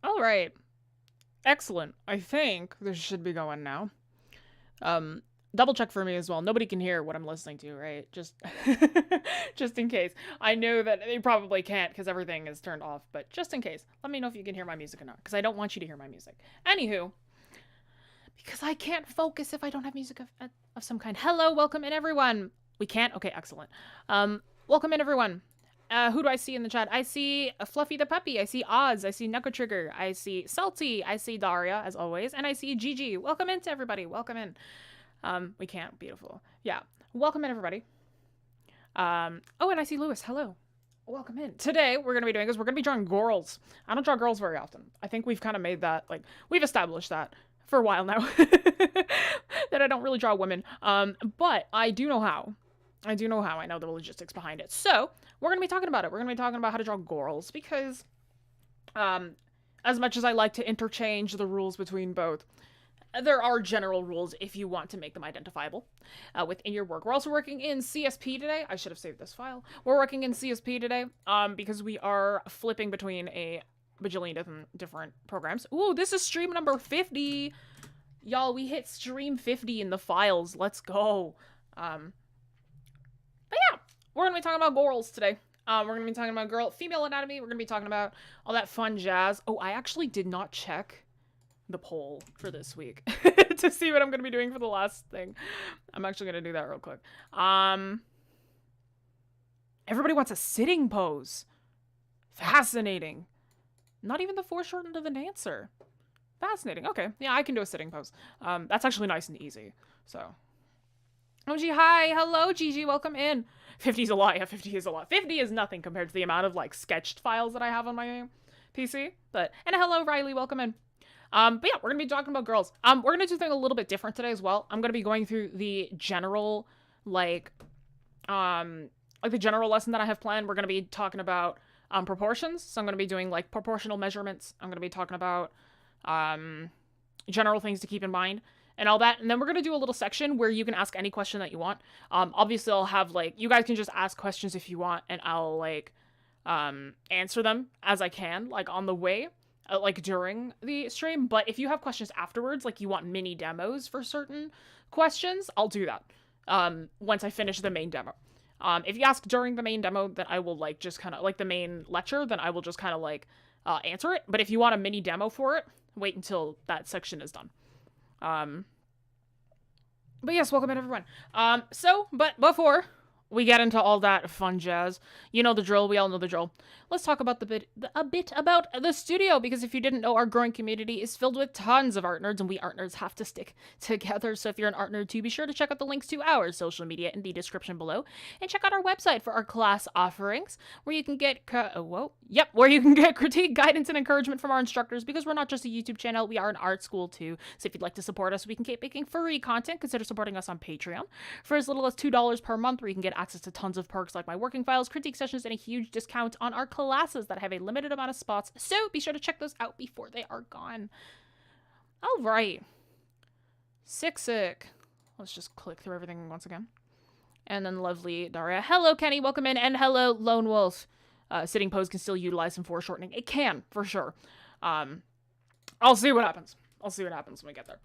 All right. Excellent. I think this should be going now. Um, Double check for me as well. Nobody can hear what I'm listening to, right? Just, just in case. I know that they probably can't because everything is turned off, but just in case, let me know if you can hear my music or not, because I don't want you to hear my music. Anywho, because I can't focus if I don't have music of some kind. Hello, welcome in everyone. We can't? Okay, excellent. Welcome in everyone. Who do I see in the chat? I see Fluffy the Puppy. I see Oz. I see Knuckle Trigger. I see Salty. I see Daria, as always. And I see Gigi. Welcome in to everybody. Welcome in. We can't. Beautiful. Yeah. Welcome in, everybody. Oh, and I see Lewis. Hello. Welcome in. Today, we're going to be doing is we're going to be drawing girls. I don't draw girls very often. I think we've kind of made that, like, we've established that for a while now. That I don't really draw women. But I do know how. I do know how. I know the logistics behind it. So, we're going to be talking about it. We're going to be talking about how to draw girls because, as much as I like to interchange the rules between both, there are general rules if you want to make them identifiable within your work. We're also working in CSP today. I should have saved this file. We're working in CSP today because we are flipping between a bajillion different programs. Ooh, this is stream number 50. Y'all, we hit stream 50 in the files. Let's go. But yeah, we're going to be talking about girls today. We're going to be talking about female anatomy. We're going to be talking about all that fun jazz. Oh, I actually did not check the poll for this week to see what I'm going to be doing for the last thing. I'm actually going to do that real quick. Everybody wants a sitting pose. Fascinating. Not even the foreshortened of an answer. Fascinating. Okay. Yeah, I can do a sitting pose. That's actually nice and easy. So. Oh, gee, hi. Hello, Gigi. Welcome in. 50 is a lot. Yeah, 50 is a lot. 50 is nothing compared to the amount of, like, sketched files that I have on my PC. And hello, Riley. Welcome in. But yeah, we're going to be talking about girls. We're going to do something a little bit different today as well. I'm going to be going through the general, like the general lesson that I have planned. We're going to be talking about, proportions. So I'm going to be doing, like, proportional measurements. I'm going to be talking about, general things to keep in mind and all that. And then we're going to do a little section where you can ask any question that you want. Obviously I'll have, like, you guys can just ask questions if you want, and I'll, like, answer them as I can, like, on the way. Like, during the stream, but if you have questions afterwards, like, you want mini demos for certain questions, I'll do that, once I finish the main demo. If you ask during the main demo, then I will, like, just kind of, like, the main lecture, then I will just kind of, like, answer it, but if you want a mini demo for it, wait until that section is done. But yes, welcome in, everyone. But before we get into all that fun jazz, you know the drill, we all know the drill. Let's talk about a bit about the studio, because if you didn't know, our growing community is filled with tons of art nerds, and we art nerds have to stick together. So if you're an art nerd too, be sure to check out the links to our social media in the description below, and check out our website for our class offerings, where you can get where you can get critique, guidance, and encouragement from our instructors, because we're not just a YouTube channel, we are an art school too. So if you'd like to support us, we can keep making free content. Consider supporting us on Patreon for as little as $2 per month, where you can get access to tons of perks like my working files, critique sessions, and a huge discount on our classes that have a limited amount of spots. So be sure to check those out before they are gone. All right. Sick. Let's just click through everything once again. And then lovely Daria. Hello, Kenny. Welcome in. And hello, Lone Wolf. Sitting pose can still utilize some foreshortening. It can, for sure. I'll see what happens. I'll see what happens when we get there.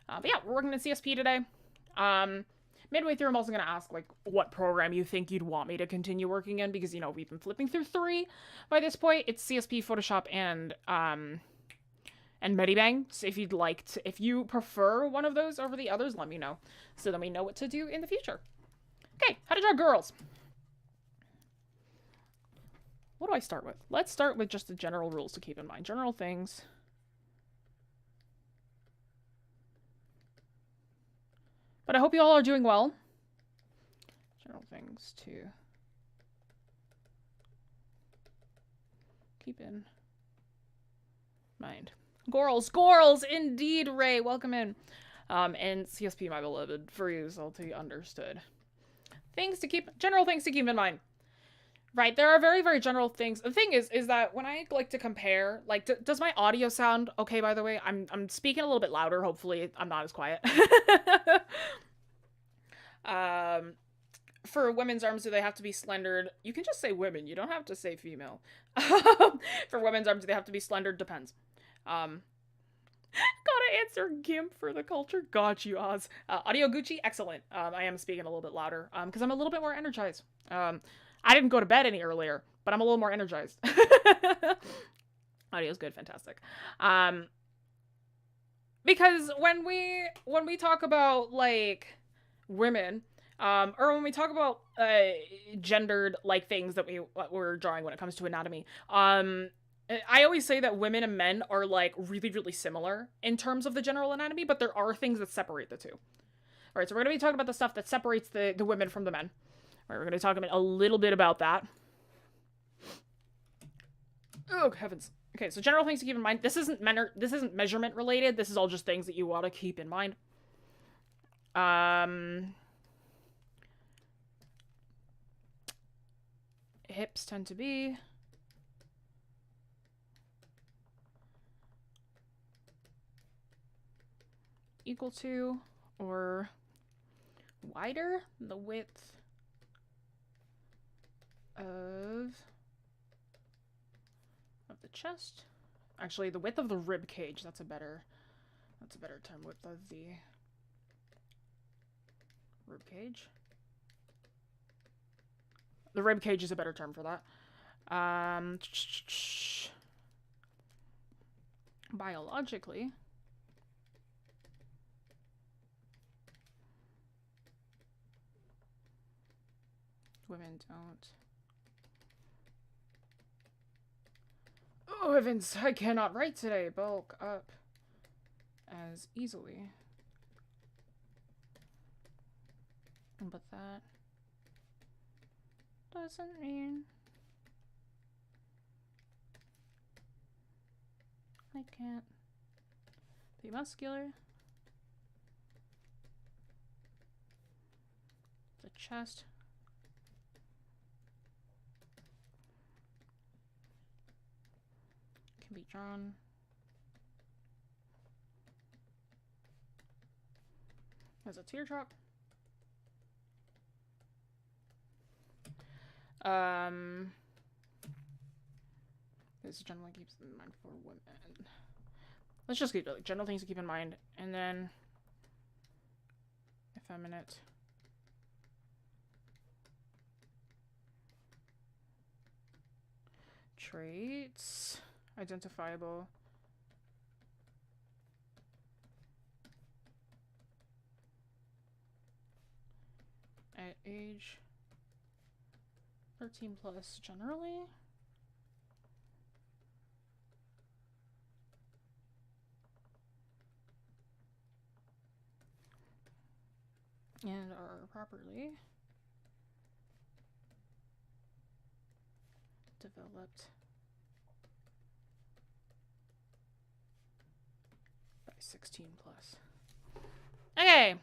But yeah, we're working in CSP today. Midway through, I'm also going to ask, like, what program you think you'd want me to continue working in, because, you know, we've been flipping through 3 by this point. It's CSP, Photoshop, and Medibang. So if you'd like to, if you prefer one of those over the others, let me know, so then we know what to do in the future. Okay, how to draw girls. What do I start with? Let's start with just the general rules to keep in mind. General things. But I hope you all are doing well. General things to keep in mind. Gorals, indeed, Ray. Welcome in. And CSP, my beloved, for you, salty, understood. General things to keep in mind. Right, there are very, very general things. The thing is that when I like to compare, like, does my audio sound okay, by the way? I'm speaking a little bit louder, hopefully I'm not as quiet. For women's arms, do they have to be slendered? You can just say women, you don't have to say female. For women's arms, do they have to be slendered? Depends. Gotta answer GIMP for the culture. Got you, Oz. Audio Gucci, excellent. I am speaking a little bit louder, because I'm a little bit more energized. I didn't go to bed any earlier, but I'm a little more energized. Audio's good, fantastic. Because when we talk about, like, women, or when we talk about gendered, like, things that we're drawing when it comes to anatomy, I always say that women and men are, like, really, really similar in terms of the general anatomy, but there are things that separate the two. All right, so we're going to be talking about the stuff that separates the women from the men. All right, we're going to talk a little bit about that. Oh, heavens. Okay, so general things to keep in mind. This isn't measurement related. This is all just things that you want to keep in mind. Hips tend to be equal to or wider than the width of the chest. Actually, the width of the rib cage. That's a better term. Width of the rib cage. The rib cage is a better term for that. Biologically, women don't. Oh, heavens, I cannot write today. Bulk up as easily. But that doesn't mean I can't be muscular. The chest can be drawn as a teardrop. This generally keeps in mind for women. Let's just keep like general things to keep in mind, and then effeminate. Traits. Identifiable. At age 13 plus generally. And are properly developed by 16 plus. Okay.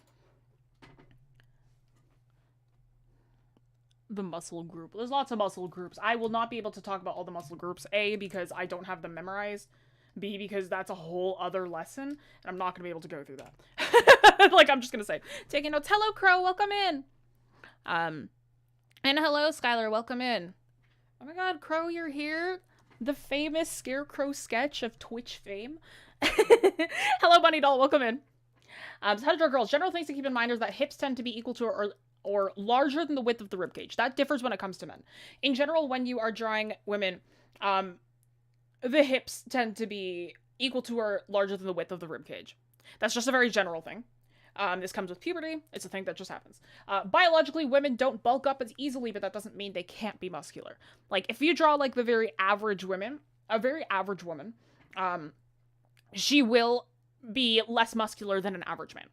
The muscle group. There's lots of muscle groups. I will not be able to talk about all the muscle groups. A, because I don't have them memorized. B, because that's a whole other lesson, and I'm not going to be able to go through that. Like, I'm just going to say. Taking notes. Hello, Crow. Welcome in. And hello, Skylar. Welcome in. Oh my god, Crow, you're here? The famous Scarecrow sketch of Twitch fame. Hello, Bunny Doll. Welcome in. So how to draw girls. General things to keep in mind is that hips tend to be equal to or larger than the width of the ribcage. That differs when it comes to men. In general, when you are drawing women, the hips tend to be equal to or larger than the width of the ribcage. That's just a very general thing. This comes with puberty. It's a thing that just happens. Biologically, women don't bulk up as easily, but that doesn't mean they can't be muscular. Like, if you draw, like, the very average woman, a very average woman, she will be less muscular than an average man.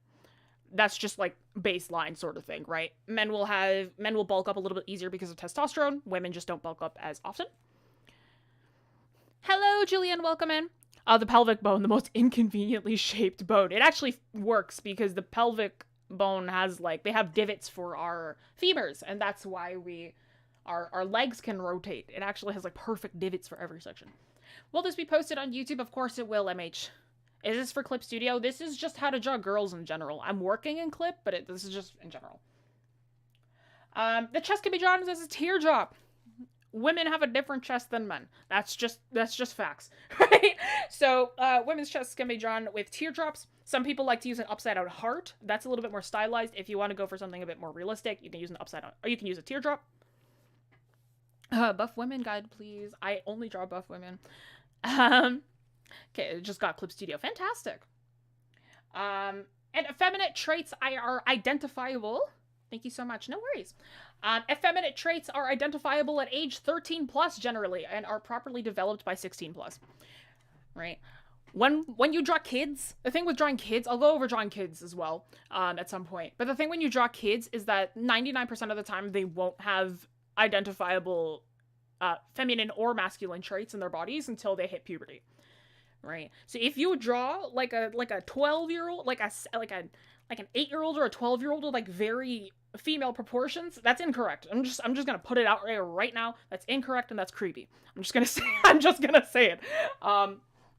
That's just, like, baseline sort of thing, right? Men will bulk up a little bit easier because of testosterone. Women just don't bulk up as often. Hello, Julian. Welcome in. The pelvic bone, the most inconveniently shaped bone. It actually works because the pelvic bone has, like, they have divots for our femurs, and that's why our legs can rotate. It actually has, like, perfect divots for every section. Will this be posted on YouTube? Of course it will, MH. Is this for Clip Studio? This is just how to draw girls in general. I'm working in Clip, but this is just in general. The chest can be drawn as a teardrop. women have a different chest than men. That's just facts, right? So women's chests can be drawn with teardrops. Some people like to use an upside down heart. That's a little bit more stylized. If you want to go for something a bit more realistic, you can use an upside down, or you can use a teardrop. Buff women guide, please. I only draw buff women. Okay, it just got Clip Studio. Fantastic. And effeminate traits are identifiable. Thank you so much. No worries. Effeminate traits are identifiable at age 13 plus generally and are properly developed by 16 plus. Right? When you draw kids, the thing with drawing kids, I'll go over drawing kids as well at some point. But the thing when you draw kids is that 99% of the time they won't have identifiable feminine or masculine traits in their bodies until they hit puberty. Right? So if you draw like a 12-year-old, like an 8-year-old or a 12-year-old with like very female proportions, that's incorrect. I'm just gonna put it out right now. That's incorrect and that's creepy. I'm just gonna say it.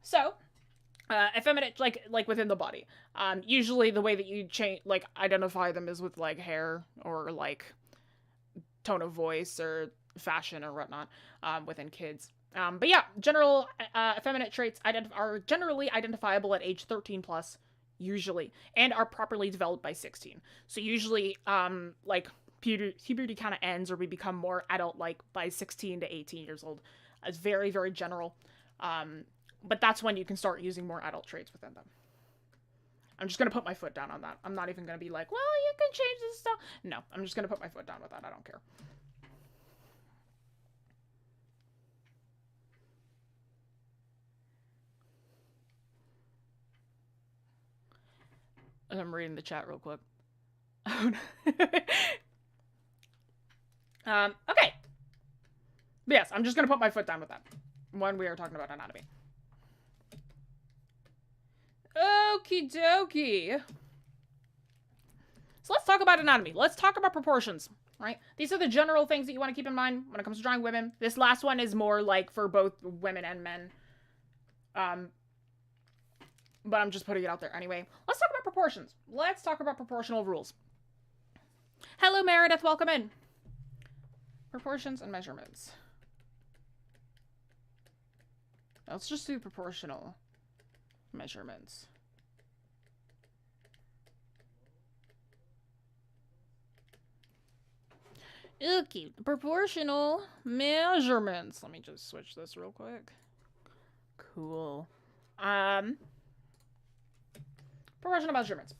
So effeminate, like within the body. Usually the way that you identify them is with like hair or like tone of voice or fashion or whatnot within kids. But yeah, general effeminate traits are generally identifiable at age 13 plus, usually, and are properly developed by 16. So usually, like puberty kind of ends, or we become more adult-like by 16 to 18 years old. It's very, very general. But that's when you can start using more adult traits within them. I'm just gonna put my foot down on that. I'm not even gonna be like, well, you can change this stuff. No, I'm just gonna put my foot down with that. I don't care. I'm reading the chat real quick. Okay. But yes, I'm just gonna put my foot down with that when we are talking about anatomy. Okie dokie. So let's talk about anatomy. Let's talk about proportions, right? These are the general things that you want to keep in mind when it comes to drawing women. This last one is more like for both women and men. But I'm just putting it out there anyway. Let's talk about proportions. Let's talk about proportional rules. Hello, Meredith. Welcome in. Proportions and measurements. Let's just do proportional measurements. Okay, proportional measurements. Let me just switch this real quick. Cool. Proportional measurements.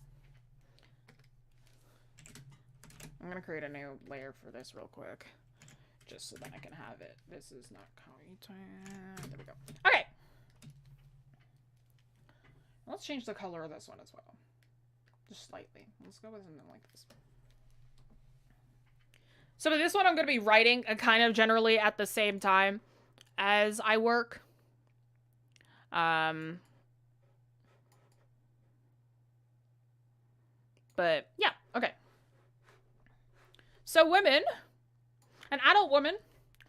I'm gonna create a new layer for this real quick, just so that I can have it. This is not content. There we go. Okay. Let's change the color of this one as well, just slightly. Let's go with something like this. So for this one, I'm gonna be writing kind of generally at the same time as I work. But yeah, okay. So women, an adult woman,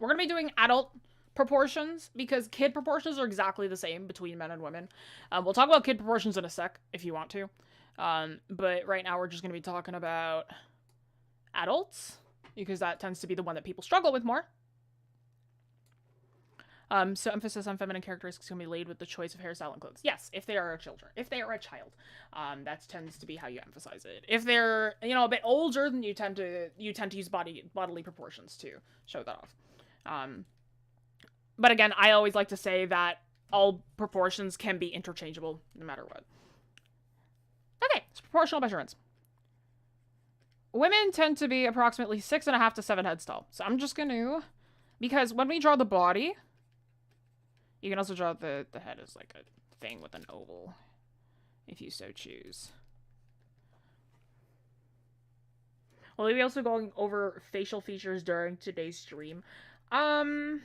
we're going to be doing adult proportions because kid proportions are exactly the same between men and women. We'll talk about kid proportions in a sec if you want to. But right now we're just going to be talking about adults because that tends to be the one that people struggle with more. So emphasis on feminine characteristics can be laid with the choice of hairstyle and clothes. Yes, if they are a child. That tends to be how you emphasize it. If they're, a bit older, then you tend to use bodily proportions to show that off. But again, I always like to say that all proportions can be interchangeable no matter what. Okay, so proportional measurements. Women tend to be approximately 6.5 to 7 heads tall. So I'm just gonna, because when we draw the body, you can also draw the head as like a thing with an oval, if you so choose. We'll be also going over facial features during today's stream. I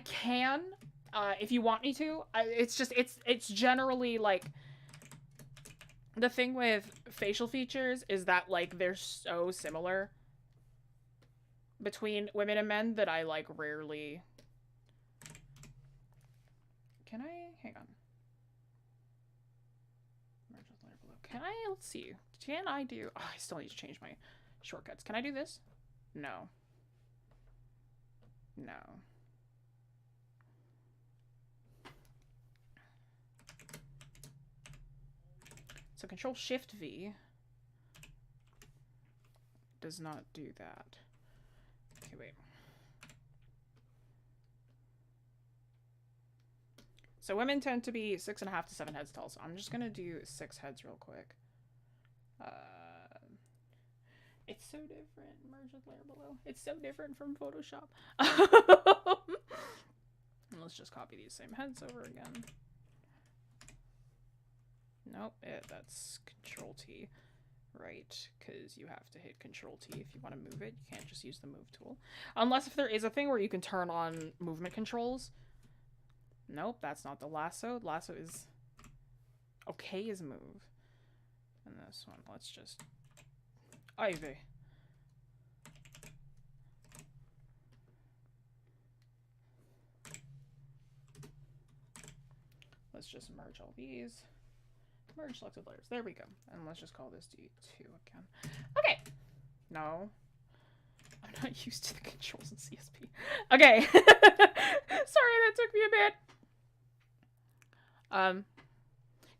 can, if you want me to. It's generally like, the thing with facial features is that like they're so similar between women and men that I like rarely. Can I hang on? Can I, let's see. Can I do, oh, I still need to change my shortcuts. Can I do this? No. No. So Control Shift V does not do that. Okay, wait. So women tend to be 6.5 to 7 heads tall, so I'm just gonna do 6 heads real quick. It's so different. Merge with layer below. It's so different from Photoshop. Let's just copy these same heads over again. Nope, that's Control T. Right, because you have to hit Control T if you want to move it. You can't just use the move tool. Unless if there is a thing where you can turn on movement controls. Nope, that's not the lasso. Lasso is okay as move. And this one, let's just... Ivy. Let's just merge all these. Merge selected layers. There we go. And let's just call this D2 again. Okay. No. I'm not used to the controls in CSP. Okay. Sorry, that took me a bit.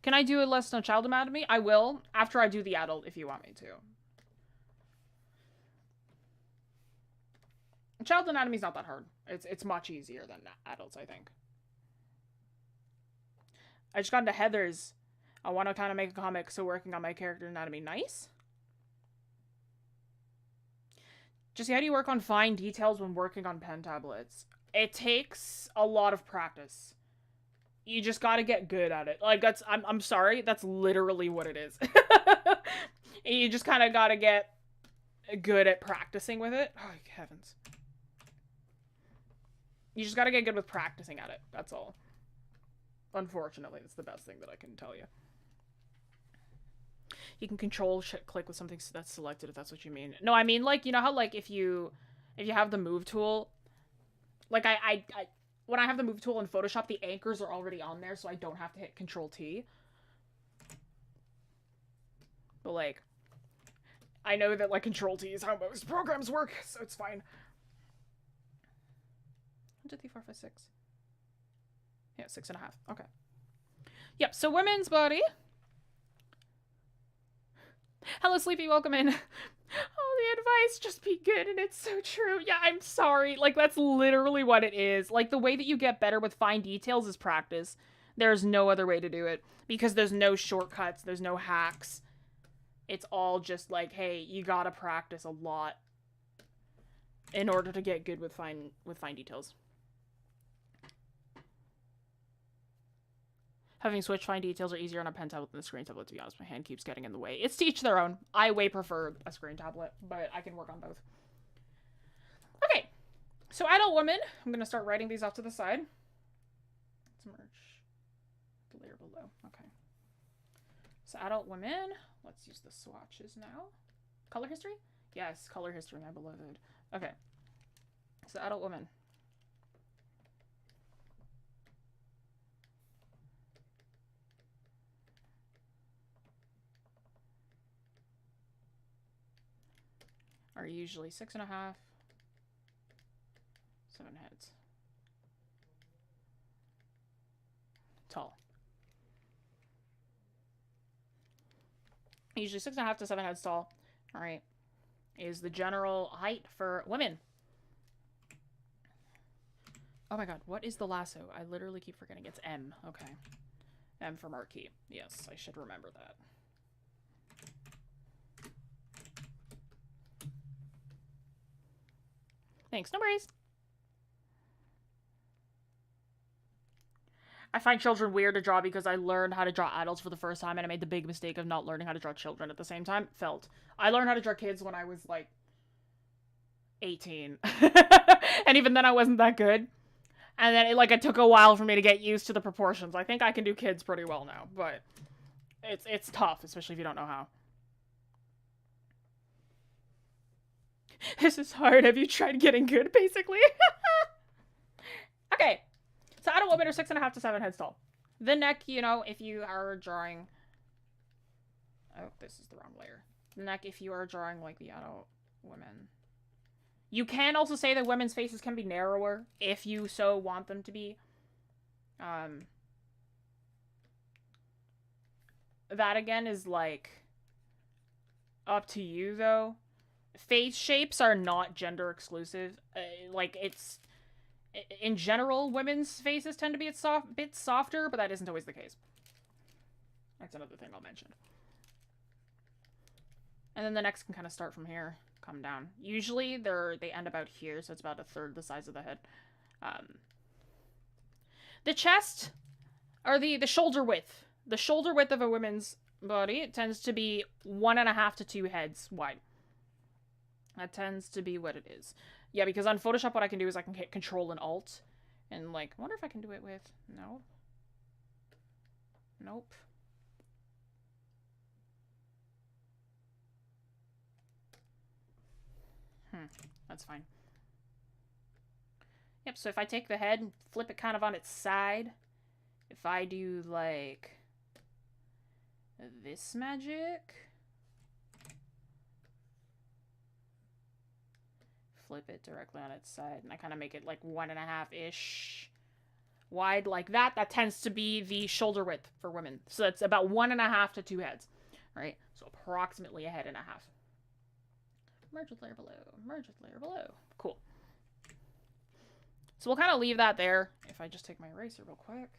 Can I do a lesson on child anatomy? I will, after I do the adult, if you want me to. Child anatomy is not that hard. It's much easier than adults, I think. I just got into Heather's. I want to kind of make a comic, so working on my character anatomy. Nice. Jessie, how do you work on fine details when working on pen tablets? It takes a lot of practice. You just gotta get good at it. Like, that's, I'm sorry, that's literally what it is. You just kind of gotta get good at practicing with it. Oh, heavens. You just gotta get good with practicing at it. That's all. Unfortunately, it's the best thing that I can tell you. You can control click with something that's selected, if that's what you mean. No, I mean, like, you know how, like, if you have the move tool, like, when I have the move tool in Photoshop, the anchors are already on there, so I don't have to hit Control T. But, like, I know that, like, Control T is how most programs work, so it's fine. 1, 2, 3, 4, 5, 6. Yeah, 6.5. Okay. Yep, so women's body. Hello, Sleepy, welcome in. Oh, the advice, just be good, and it's so true. Yeah, I'm sorry. Like, that's literally what it is. Like, the way that you get better with fine details is practice. There's no other way to do it. Because there's no shortcuts, there's no hacks. It's all just like, hey, you gotta practice a lot in order to get good with fine details. Having switch fine details are easier on a pen tablet than a screen tablet, to be honest. My hand keeps getting in the way. It's to each their own. I way prefer a screen tablet, but I can work on both. Okay. So adult woman. I'm going to start writing these off to the side. Let's merge the layer below. Okay. So adult women. Let's use the swatches now. Color history? Yes, color history, my beloved. Okay. So adult woman. Are usually 6.5, 7 heads tall. Usually 6.5 to 7 heads tall. All right, is the general height for women. Oh my god, what is the lasso? I literally keep forgetting. It's M. Okay, M for marquee. Yes, I should remember that. Thanks, no worries. I find children weird to draw because I learned how to draw adults for the first time and I made the big mistake of not learning how to draw children at the same time. I learned how to draw kids when I was like 18. And even then I wasn't that good. And then it took a while for me to get used to the proportions. I think I can do kids pretty well now, but it's tough, especially if you don't know how. This is hard. Have you tried getting good, basically? Okay. So adult women are 6.5 to 7 heads tall. The neck, you know, if you are drawing... Oh, this is the wrong layer. The neck, if you are drawing like the adult women, You can also say that women's faces can be narrower if you so want them to be. That again is like up to you though. Face shapes are not gender exclusive. Like it's in general, women's faces tend to be a bit softer, but that isn't always the case. That's another thing I'll mention. And then the necks can kind of start from here, come down. Usually they end about here, so it's about a third the size of the head. The chest, or the shoulder width. The shoulder width of a woman's body, it tends to be 1.5 to 2 heads wide. That tends to be what it is. Yeah, because on Photoshop what I can do is I can hit Control and Alt. And like, I wonder if I can do it with... No. Nope. That's fine. Yep, so if I take the head and flip it kind of on its side, if I do like this magic, flip it directly on its side, and I kind of make it like 1.5-ish wide like that, that tends to be the shoulder width for women. So that's about 1.5 to 2 heads, right? So approximately a head and a half. Merge with layer below, merge with layer below. Cool. So we'll kind of leave that there. If I just take my eraser real quick.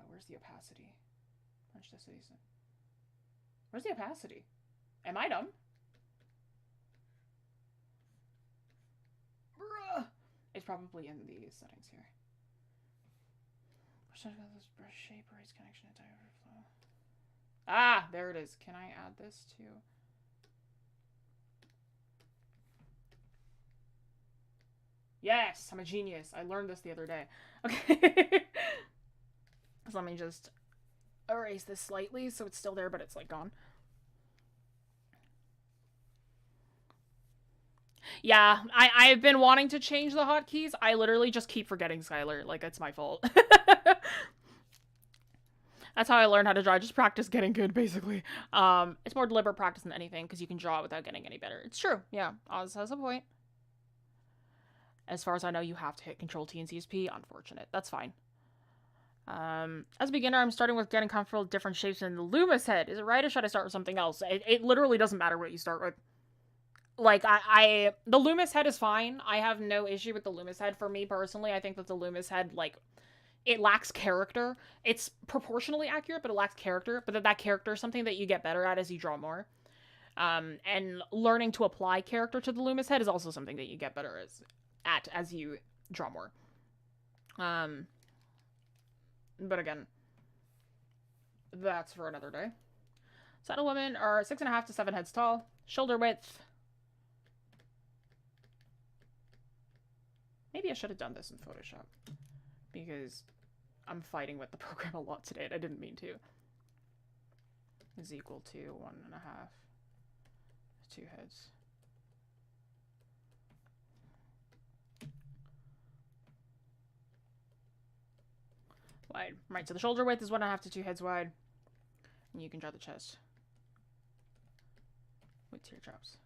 Where's the opacity? Where's the opacity? Am I dumb? Bruh. It's probably in the settings here. Percentage of this brush shape, raise connection, and overflow. Ah, there it is. Can I add this too? Yes, I'm a genius. I learned this the other day. Okay. So let me just erase this slightly so it's still there, but it's like gone. Yeah, I've been wanting to change the hotkeys. I literally just keep forgetting, Skylar. Like, it's my fault. That's how I learned how to draw. Just practice getting good, basically. It's more deliberate practice than anything, because you can draw without getting any better. It's true. Yeah, Oz has a point. As far as I know, you have to hit Control-T and CSP. Unfortunate. That's fine. As a beginner, I'm starting with getting comfortable with different shapes in the Loomis head. Is it right, or should I start with something else? It literally doesn't matter what you start with. Like, the Loomis head is fine. I have no issue with the Loomis head. For me, personally, I think that the Loomis head, like, it lacks character. It's proportionally accurate, but it lacks character. But that character is something that you get better at as you draw more. And learning to apply character to the Loomis head is also something that you get better at as you draw more. But again, that's for another day. Saddle women are 6.5 to 7 heads tall. Shoulder width. Maybe I should have done this in Photoshop, because I'm fighting with the program a lot today, and I didn't mean to. Is equal to 1.5 2 heads. Wide. Right, so the shoulder width is 1.5 to 2 heads wide. And you can draw the chest with teardrops.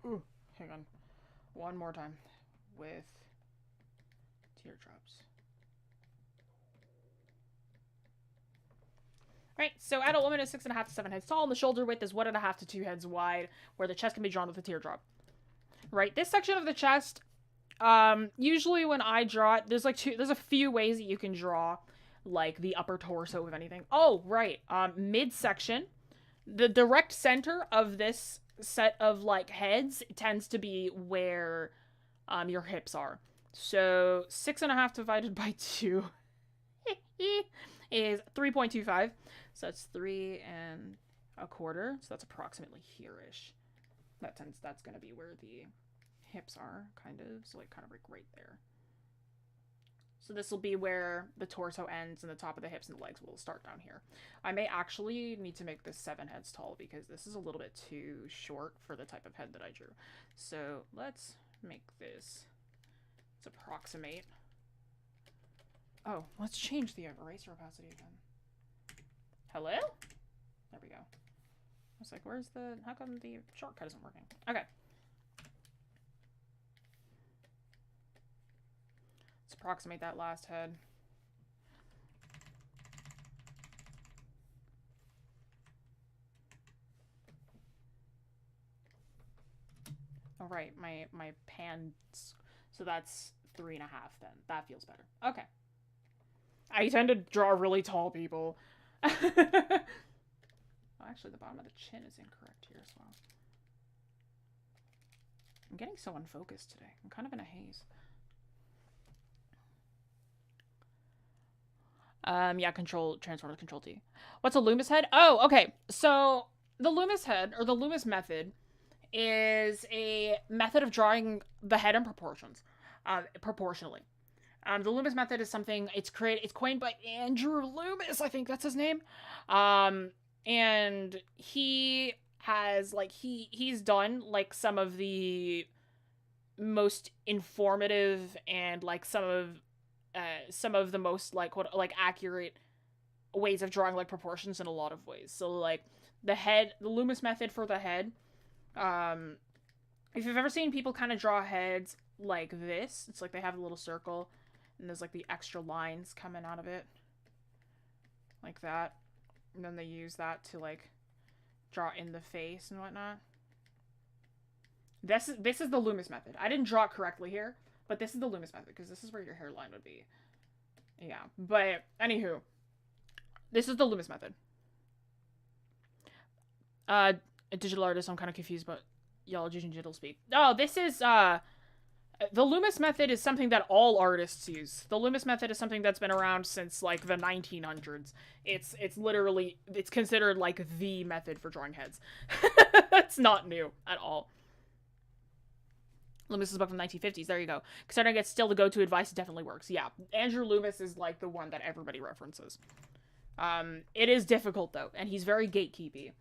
Ooh, hang on. One more time. With teardrops. Right, so adult woman is 6.5 to 7 heads tall, and the shoulder width is 1.5 to 2 heads wide, where the chest can be drawn with a teardrop. Right, this section of the chest, usually when I draw it, there's a few ways that you can draw, like, the upper torso of anything. Oh, right, midsection, the direct center of this set of, like, heads tends to be where, your hips are. So, 6.5 divided by 2 is 3.25. So that's 3.25. So that's approximately here-ish. That's gonna be where the hips are, kind of. So like kind of like right there. So this will be where the torso ends and the top of the hips and the legs will start down here. I may actually need to make this 7 heads tall because this is a little bit too short for the type of head that I drew. So let's make this, let's approximate. Oh, let's change the eraser opacity again. Hello? There we go. was like, where's the... How come the shortcut isn't working? Okay. Let's approximate that last head. All right, my pan... So that's 3.5 then. That feels better. Okay. I tend to draw really tall people. Oh, actually, the bottom of the chin is incorrect here as well. I'm getting so unfocused today. I'm kind of in a haze. Yeah, transform to Control T. What's a Loomis head? Oh, okay. So the Loomis head, or the Loomis method, is a method of drawing the head in proportions, proportionally. The Loomis method is something it's coined by Andrew Loomis, I think that's his name. And he has he's done like some of the most informative and like some of the most accurate ways of drawing like proportions in a lot of ways. So like the Loomis method for the head, if you've ever seen people kind of draw heads like this, it's like they have a little circle and there's like the extra lines coming out of it like that, and then they use that to like draw in the face and whatnot. This is the Loomis method. I didn't draw it correctly here, but this is the Loomis method because this is where your hairline would be. Yeah, but anywho, this is the Loomis method. A digital artist, I'm kind of confused, but y'all using digital speak. Oh, this is the Loomis method is something that all artists use. The Loomis method is something that's been around since like the 1900s. It's literally, it's considered like the method for drawing heads. It's not new at all. Loomis is a book from the 1950s. There you go. Considering it's still the go-to advice, it definitely works. Yeah, Andrew Loomis is like the one that everybody references. It is difficult though, and he's very gatekeepy.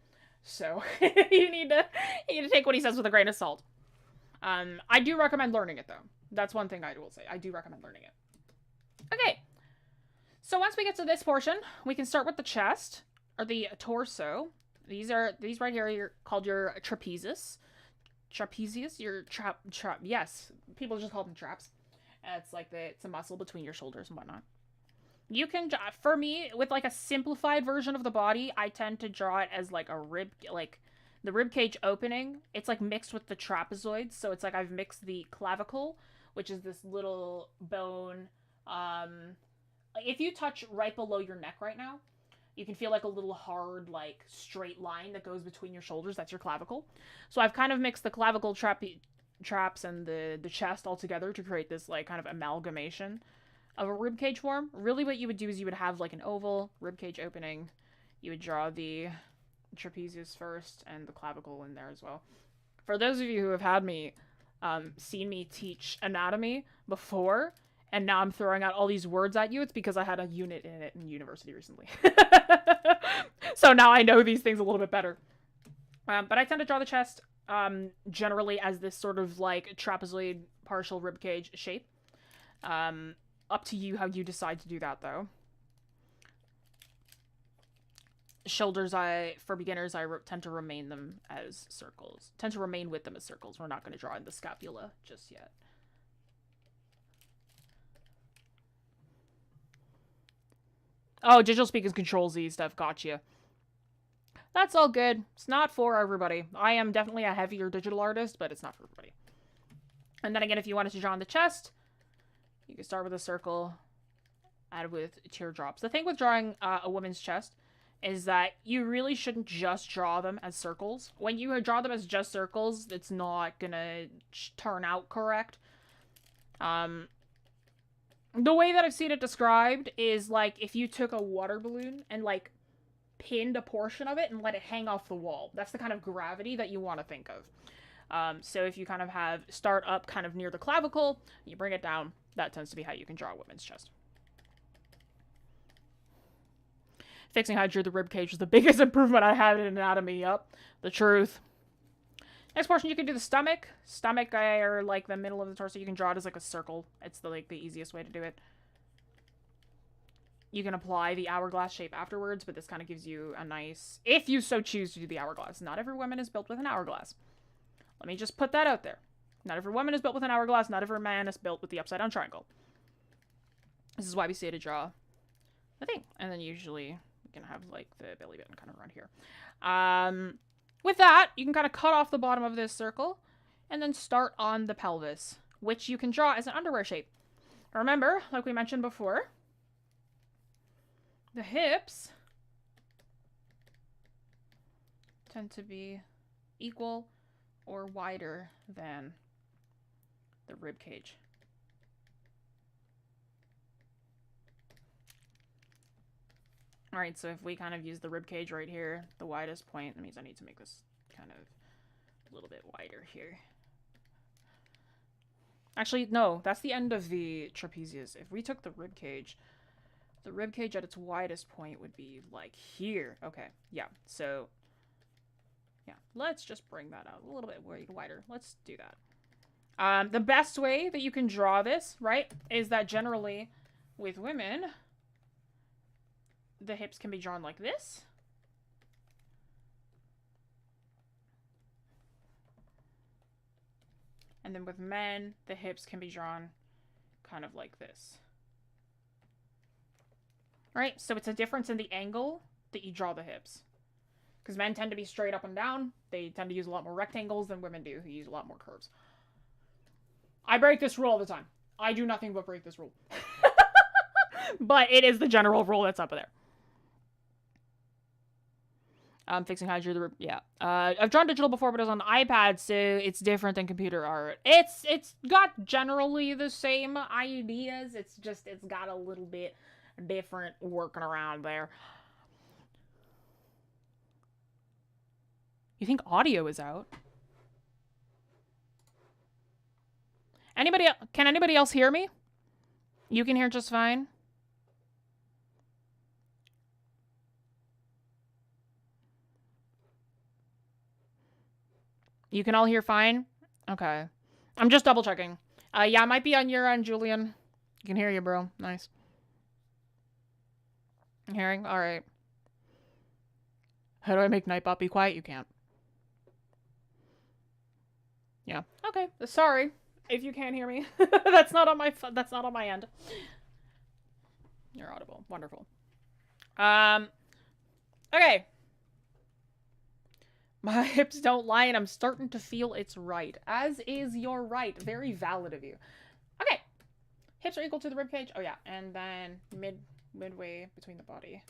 So you need to take what he says with a grain of salt. I do recommend learning it though. That's one thing I will say. I do recommend learning it. Okay. So once we get to this portion, we can start with the chest or the torso. These right here are called your trapezius. Trapezius, your trap. Yes, people just call them traps. It's like it's a muscle between your shoulders and whatnot. You can, for me, with like a simplified version of the body, I tend to draw it as like a the rib cage opening. It's like mixed with the trapezoids, so it's like I've mixed the clavicle, which is this little bone. If you touch right below your neck right now, you can feel like a little hard, like straight line that goes between your shoulders. That's your clavicle. So I've kind of mixed the clavicle traps and the chest all together to create this like kind of amalgamation of a ribcage form. Really what you would do is you would have like an oval ribcage opening. You would draw the trapezius first and the clavicle in there as well. For those of you who have had me, seen me teach anatomy before, and now I'm throwing out all these words at you, it's because I had a unit in it in university recently. So now I know these things a little bit better. But I tend to draw the chest generally as this sort of like trapezoid partial ribcage shape. Up to you how you decide to do that, though. Shoulders, for beginners, I tend to remain them as circles. Tend to remain with them as circles. We're not going to draw in the scapula just yet. Oh, digital speak is Control Z stuff. Gotcha. That's all good. It's not for everybody. I am definitely a heavier digital artist, but it's not for everybody. And then again, if you wanted to draw on the chest, you can start with a circle, add with teardrops. The thing with drawing a woman's chest is that you really shouldn't just draw them as circles. When you draw them as just circles, it's not gonna turn out correct. The way that I've seen it described is like if you took a water balloon and like pinned a portion of it and let it hang off the wall. That's the kind of gravity that you want to think of. So if you kind of start up kind of near the clavicle, you bring it down, that tends to be how you can draw a woman's chest. Fixing how I drew the ribcage was the biggest improvement I had in anatomy. Yup, the truth. Next portion, you can do the stomach. Stomach, or like the middle of the torso, you can draw it as like a circle. It's the easiest way to do it. You can apply the hourglass shape afterwards, but this kind of gives you a nice, if you so choose to do the hourglass. Not every woman is built with an hourglass. Let me just put that out there. Not every woman is built with an hourglass. Not every man is built with the upside down triangle. This is why we say to draw the thing. And then usually we can have like the belly button kind of around here. With that, you can kind of cut off the bottom of this circle and then start on the pelvis, which you can draw as an underwear shape. Remember, like we mentioned before, the hips tend to be equal or wider than the rib cage. All right, so if we kind of use the rib cage right here, the widest point, that means I need to make this kind of a little bit wider here. Actually, no, that's the end of the trapezius. If we took the rib cage at its widest point would be like here. Okay, yeah, so yeah, let's just bring that out a little bit wider. Let's do that. The best way that you can draw this, right, is that generally with women, the hips can be drawn like this. And then with men, the hips can be drawn kind of like this. All right, so it's a difference in the angle that you draw the hips. Because men tend to be straight up and down. They tend to use a lot more rectangles than women do, who use a lot more curves. I break this rule all the time. I do nothing but break this rule. But it is the general rule that's up there. Fixing Hydra, yeah. I've drawn digital before, but it was on the iPad, so it's different than computer art. It's got generally the same ideas. It's just, it's got a little bit different working around there. You think audio is out? Can anybody else hear me? You can hear just fine? You can all hear fine? Okay. I'm just double checking. Yeah, it might be on your end, Julian. You can hear you, bro. Nice. Hearing? Alright. How do I make Nightbot be quiet? You can't. Yeah. Okay. Sorry if you can't hear me. That's not on my end. You're audible. Wonderful. Okay. My hips don't lie, and I'm starting to feel it's right. As is your right. Very valid of you. Okay. Hips are equal to the ribcage. Oh, yeah. And then midway between the body.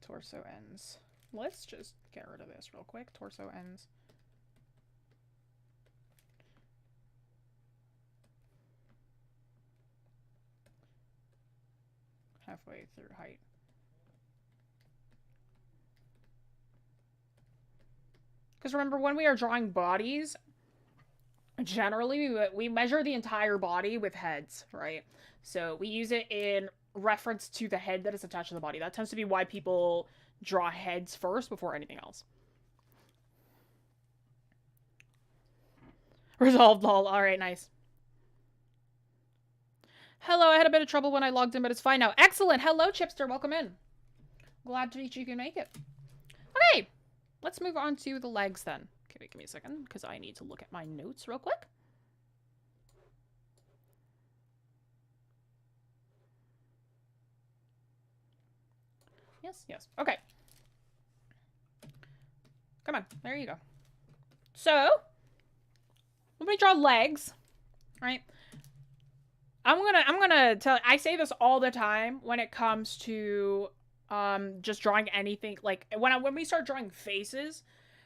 Torso ends. Let's just get rid of this real quick. Torso ends. Halfway through height. Because remember, when we are drawing bodies, generally we measure the entire body with heads, right? So we use it in reference to the head that is attached to the body. That tends to be why people draw heads first before anything else. Resolved, lol. Alright, nice. Hello, I had a bit of trouble when I logged in, but it's fine now. Excellent! Hello, Chipster. Welcome in. Glad to you can make it. Okay! Let's move on to the legs then. Okay, give me a second, because I need to look at my notes real quick. Yes, yes. Okay. Come on. There you go. So, when we draw legs, right? I'm gonna tell, I say this all the time when it comes to just drawing anything. Like when we start drawing faces,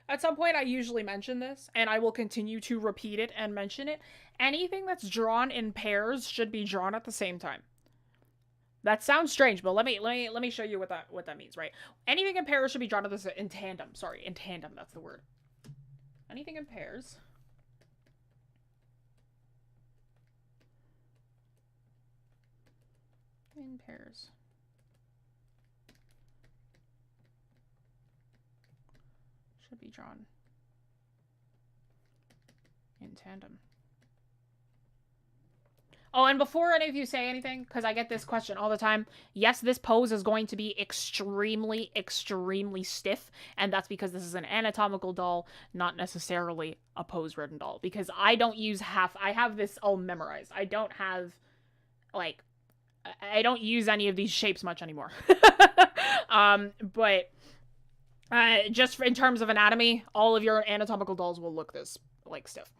at some point I usually mention this, and I will continue to repeat it and mention it. Anything that's drawn in pairs should be drawn at the same time. That sounds strange, but let me show you what that means, right? Anything in pairs should be drawn in tandem. Sorry, in tandem, that's the word. Anything in pairs should be drawn in tandem. Oh, and before any of you say anything, because I get this question all the time, yes, this pose is going to be extremely, extremely stiff, and that's because this is an anatomical doll, not necessarily a pose-ridden doll, because I don't use I have this all memorized. I don't have, like, I don't use any of these shapes much anymore. But just in terms of anatomy, all of your anatomical dolls will look this, like, stiff.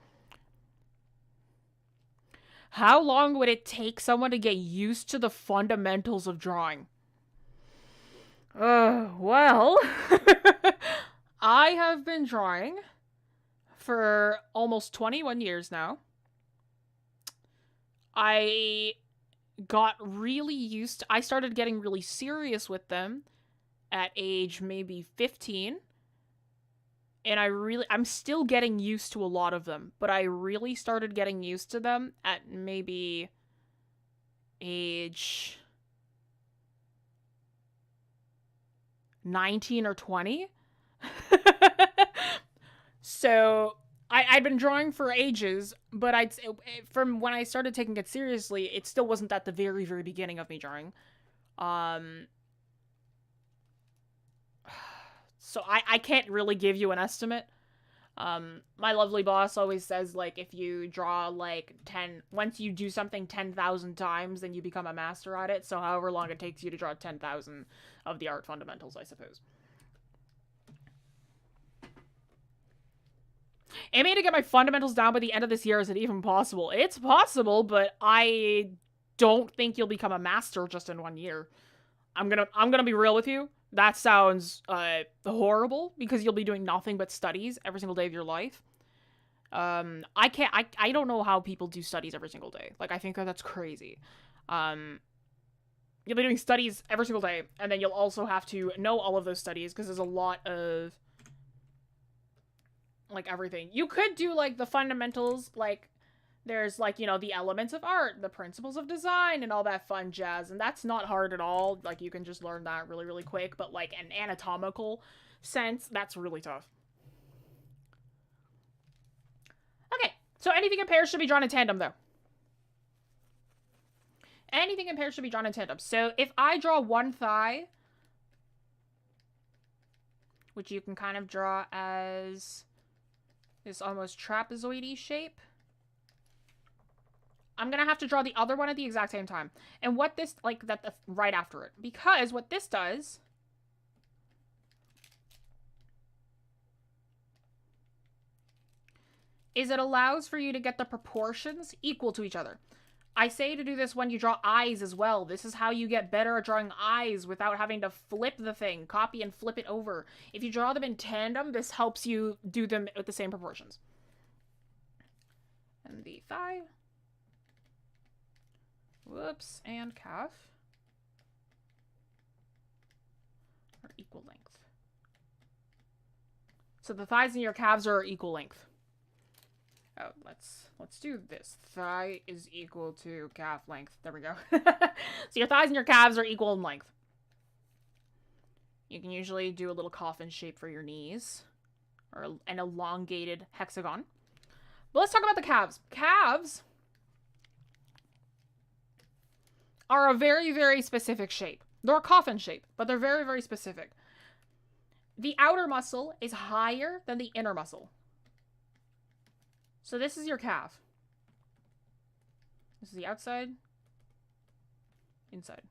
How long would it take someone to get used to the fundamentals of drawing? Well, I have been drawing for almost 21 years now. I started getting really serious with them at age maybe 15. And I'm still getting used to a lot of them, but I really started getting used to them at maybe age 19 or 20. So I'd been drawing for ages, but from when I started taking it seriously, it still wasn't at the very, very beginning of me drawing. So I can't really give you an estimate. My lovely boss always says, like, if you draw, like, once you do something 10,000 times, then you become a master at it. So however long it takes you to draw 10,000 of the art fundamentals, I suppose. Aiming to get my fundamentals down by the end of this year, is it even possible? It's possible, but I don't think you'll become a master just in 1 year. I'm gonna be real with you. That sounds horrible, because you'll be doing nothing but studies every single day of your life. I don't know how people do studies every single day. Like, I think that's crazy. You'll be doing studies every single day, and then you'll also have to know all of those studies, because there's a lot of, like, everything. You could do, like, the fundamentals, like, there's, like, you know, the elements of art, the principles of design, and all that fun jazz, and that's not hard at all. Like, you can just learn that really, really quick, but, like, an anatomical sense, that's really tough. Okay, so anything in pairs should be drawn in tandem, though. Anything in pairs should be drawn in tandem. So if I draw one thigh, which you can kind of draw as this almost trapezoid-y shape, I'm gonna have to draw the other one at the exact same time. And what this, like, right after it. Because what this does is it allows for you to get the proportions equal to each other. I say to do this when you draw eyes as well. This is how you get better at drawing eyes without having to flip the thing, copy and flip it over. If you draw them in tandem, this helps you do them with the same proportions. And the thigh. Whoops, and calf are equal length. So the thighs and your calves are equal length. Oh, let's do this. Thigh is equal to calf length. There we go. So your thighs and your calves are equal in length. You can usually do a little coffin shape for your knees, or an elongated hexagon. But let's talk about the calves. Calves are a very, very specific shape. They're a coffin shape, but they're very, very specific. The outer muscle is higher than the inner muscle. So this is your calf. This is the outside, inside.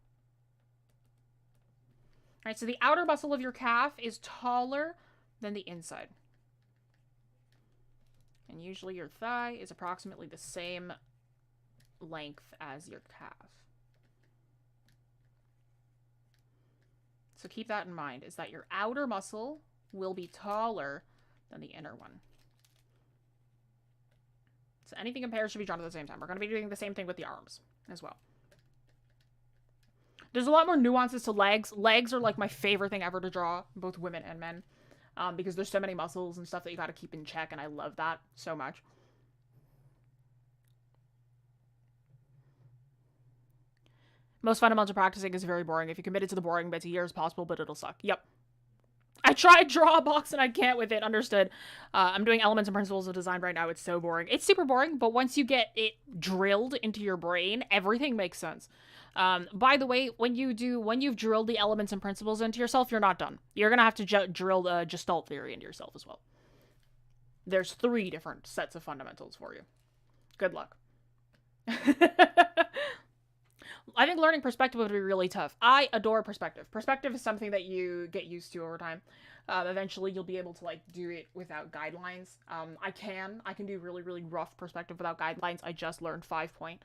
All right, so the outer muscle of your calf is taller than the inside. And usually your thigh is approximately the same length as your calf. So keep that in mind, is that your outer muscle will be taller than the inner one. So anything in pairs should be drawn at the same time. We're going to be doing the same thing with the arms as well. There's a lot more nuances to legs. Legs are like my favorite thing ever to draw, both women and men. Because there's so many muscles and stuff that you got to keep in check, and I love that so much. Most fundamental practicing is very boring. If you committed to the boring bits, a year is possible, but it'll suck. Yep. I tried draw a box and I can't with it. Understood. I'm doing elements and principles of design right now. It's so boring. It's super boring, but once you get it drilled into your brain, everything makes sense. By the way, when you've drilled the elements and principles into yourself, you're not done. You're gonna have to drill the Gestalt theory into yourself as well. There's 3 different sets of fundamentals for you. Good luck. I think learning perspective would be really tough. I adore perspective. Perspective is something that you get used to over time. Eventually, you'll be able to, like, do it without guidelines. I can do really, really rough perspective without guidelines. I just learned 5-point.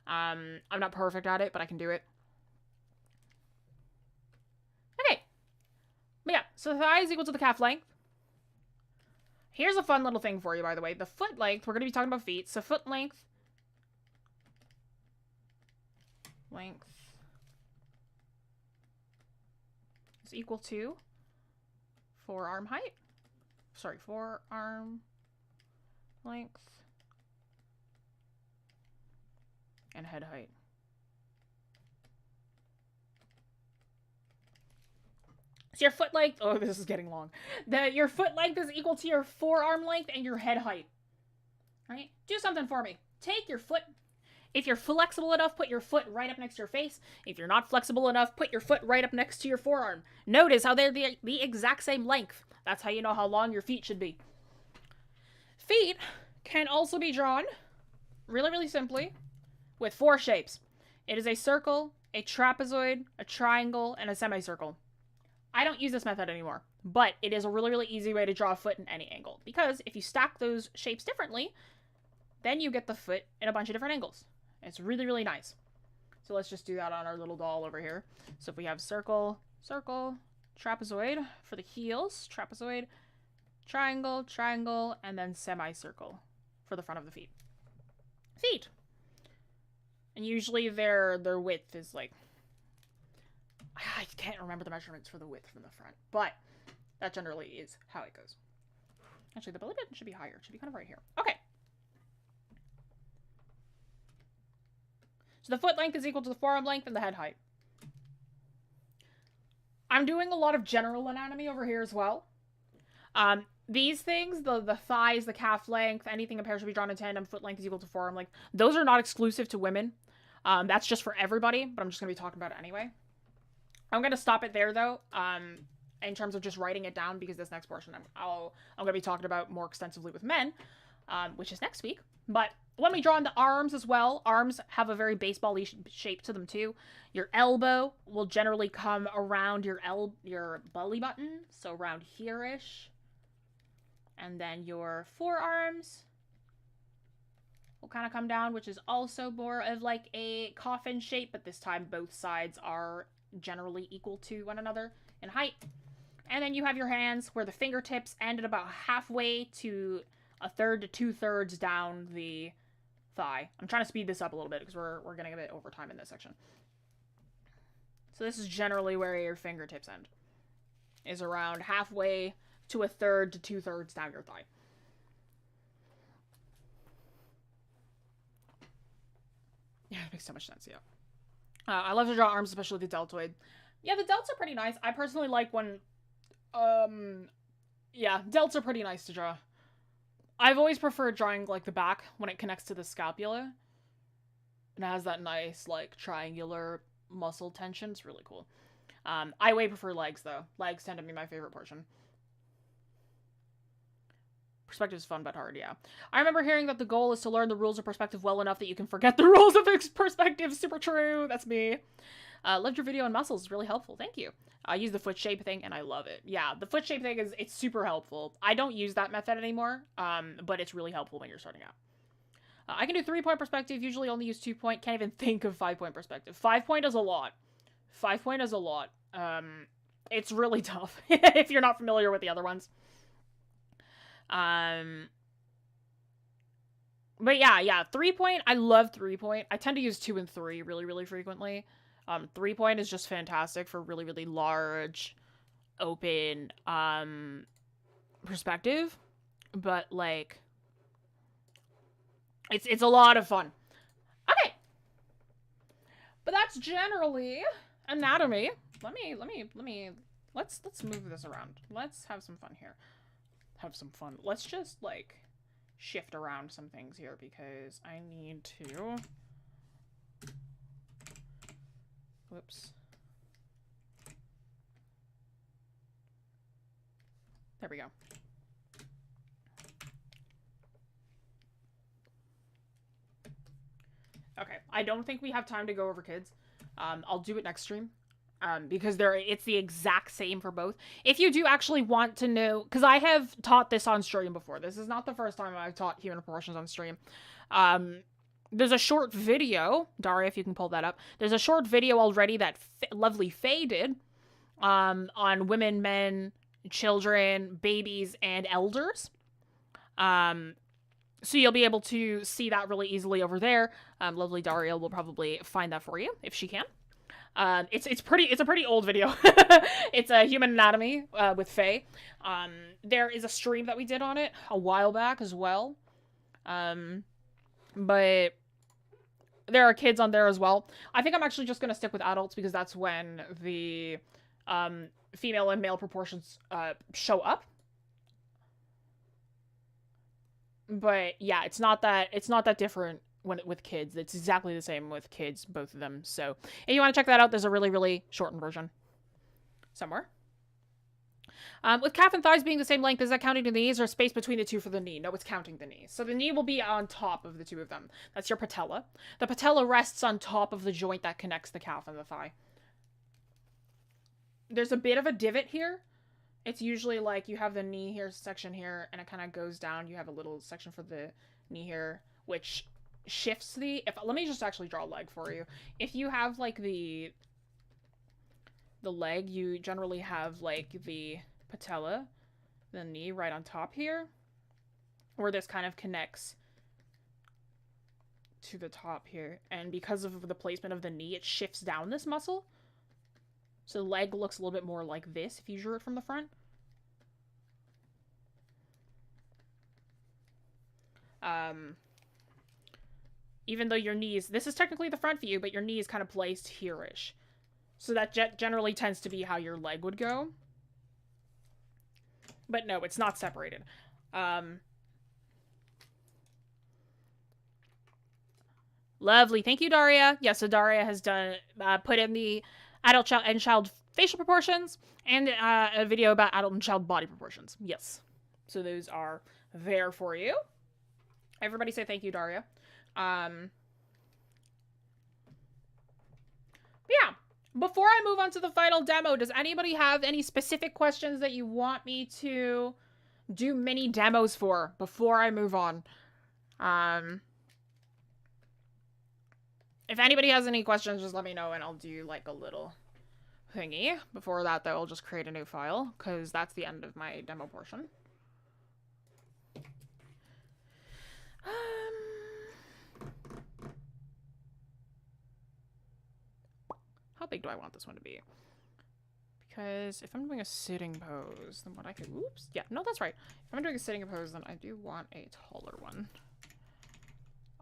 I'm not perfect at it, but I can do it. Okay. But yeah, so the thigh is equal to the calf length. Here's a fun little thing for you, by the way. The foot length, we're going to be talking about feet. So foot length is equal to forearm height. Sorry, forearm length and head height. So your foot length, oh, this is getting long. Your foot length is equal to your forearm length and your head height. Right? Do something for me. Take your foot. If you're flexible enough, put your foot right up next to your face. If you're not flexible enough, put your foot right up next to your forearm. Notice how they're the exact same length. That's how you know how long your feet should be. Feet can also be drawn really, really simply with 4 shapes. It is a circle, a trapezoid, a triangle, and a semicircle. I don't use this method anymore, but it is a really, really easy way to draw a foot in any angle. Because if you stack those shapes differently, then you get the foot in a bunch of different angles. It's really, really nice. So let's just do that on our little doll over here. So if we have circle, circle, trapezoid for the heels, trapezoid, triangle, triangle, and then semicircle for the front of the feet. Feet. And usually their width is like, I can't remember the measurements for the width from the front, but that generally is how it goes. Actually, the belly button should be higher. It should be kind of right here. Okay. So the foot length is equal to the forearm length and the head height. I'm doing a lot of general anatomy over here as well. These things, the thighs, the calf length, anything a pair should be drawn in tandem, foot length is equal to forearm length. Those are not exclusive to women. That's just for everybody, but I'm just going to be talking about it anyway. I'm going to stop it there, though, in terms of just writing it down, because this next portion I'm going to be talking about more extensively with men, which is next week. But when we draw in the arms as well, arms have a very baseball-y shape to them, too. Your elbow will generally come around your belly button, so around here-ish. And then your forearms will kind of come down, which is also more of like a coffin shape, but this time both sides are generally equal to one another in height. And then you have your hands where the fingertips end at about halfway to 1/3 to 2/3 down the thigh. I'm trying to speed this up a little bit because we're getting a bit over time in this section. So this is generally where your fingertips end. Is around halfway to 1/3 to 2/3 down your thigh. Yeah, it makes so much sense, yeah. I love to draw arms, especially the deltoid. Yeah, the delts are pretty nice. I personally like when, yeah, delts are pretty nice to draw. I've always preferred drawing, like, the back when it connects to the scapula. And it has that nice, like, triangular muscle tension. It's really cool. I way prefer legs, though. Legs tend to be my favorite portion. Perspective is fun but hard, yeah. I remember hearing that the goal is to learn the rules of perspective well enough that you can forget the rules of perspective. Super true. That's me. Loved your video on muscles. It's really helpful. Thank you. I use the foot shape thing and I love it. Yeah, the foot shape thing it's super helpful. I don't use that method anymore, but it's really helpful when you're starting out. I can do 3-point perspective, usually only use 2-point. Can't even think of 5-point perspective. 5-point is a lot. 5-point is a lot. It's really tough if you're not familiar with the other ones. But yeah, 3-point, I love 3-point. I tend to use 2 and 3 really, really frequently. 3-point is just fantastic for really, really large, open, perspective. But, like, it's a lot of fun. Okay. But that's generally anatomy. Let me Let's move this around. Let's have some fun here. Have some fun. Let's just, like, shift around some things here because I need to... Whoops. There we go. Okay, I don't think we have time to go over kids. I'll do it next stream. Because it's the exact same for both. If you do actually want to know, because I have taught this on stream before. This is not the first time I've taught human proportions on stream. There's a short video, Daria, if you can pull that up. There's a short video already that lovely Faye did, on women, men, children, babies, and elders. So you'll be able to see that really easily over there. Lovely Daria will probably find that for you if she can. It's a pretty old video. It's a human anatomy, with Faye. There is a stream that we did on it a while back as well. But there are kids on there as well. I think I'm actually just gonna stick with adults because that's when the, female and male proportions, show up. But yeah, it's not that different with kids. It's exactly the same with kids, both of them. So if you want to check that out, there's a really, really shortened version somewhere. With calf and thighs being the same length, is that counting the knees or space between the two for the knee? No, it's counting the knees. So the knee will be on top of the two of them. That's your patella. The patella rests on top of the joint that connects the calf and the thigh. There's a bit of a divot here. It's usually like you have the knee here, section here, and it kind of goes down. You have a little section for the knee here, which shifts the... let me just actually draw a leg for you. If you have, like, the leg, you generally have, like, the patella, the knee right on top here, where this kind of connects to the top here. And because of the placement of the knee, it shifts down this muscle. So the leg looks a little bit more like this if you drew it from the front. Even though your knees... This is technically the front view, but your knee is kind of placed here-ish. So that generally tends to be how your leg would go. But no, it's not separated. Lovely. Thank you, Daria. Yeah, so Daria has done... put in the adult child and child facial proportions and a video about adult and child body proportions. Yes. So those are there for you. Everybody say thank you, Daria. Yeah. Before I move on to the final demo, does anybody have any specific questions that you want me to do mini demos for before I move on? If anybody has any questions, just let me know and I'll do like a little thingy. Before that, though, I'll just create a new file because that's the end of my demo portion. How big do I want this one to be? Because if I'm doing a sitting pose, then what I could... Oops. Yeah, no, that's right. If I'm doing a sitting pose, then I do want a taller one.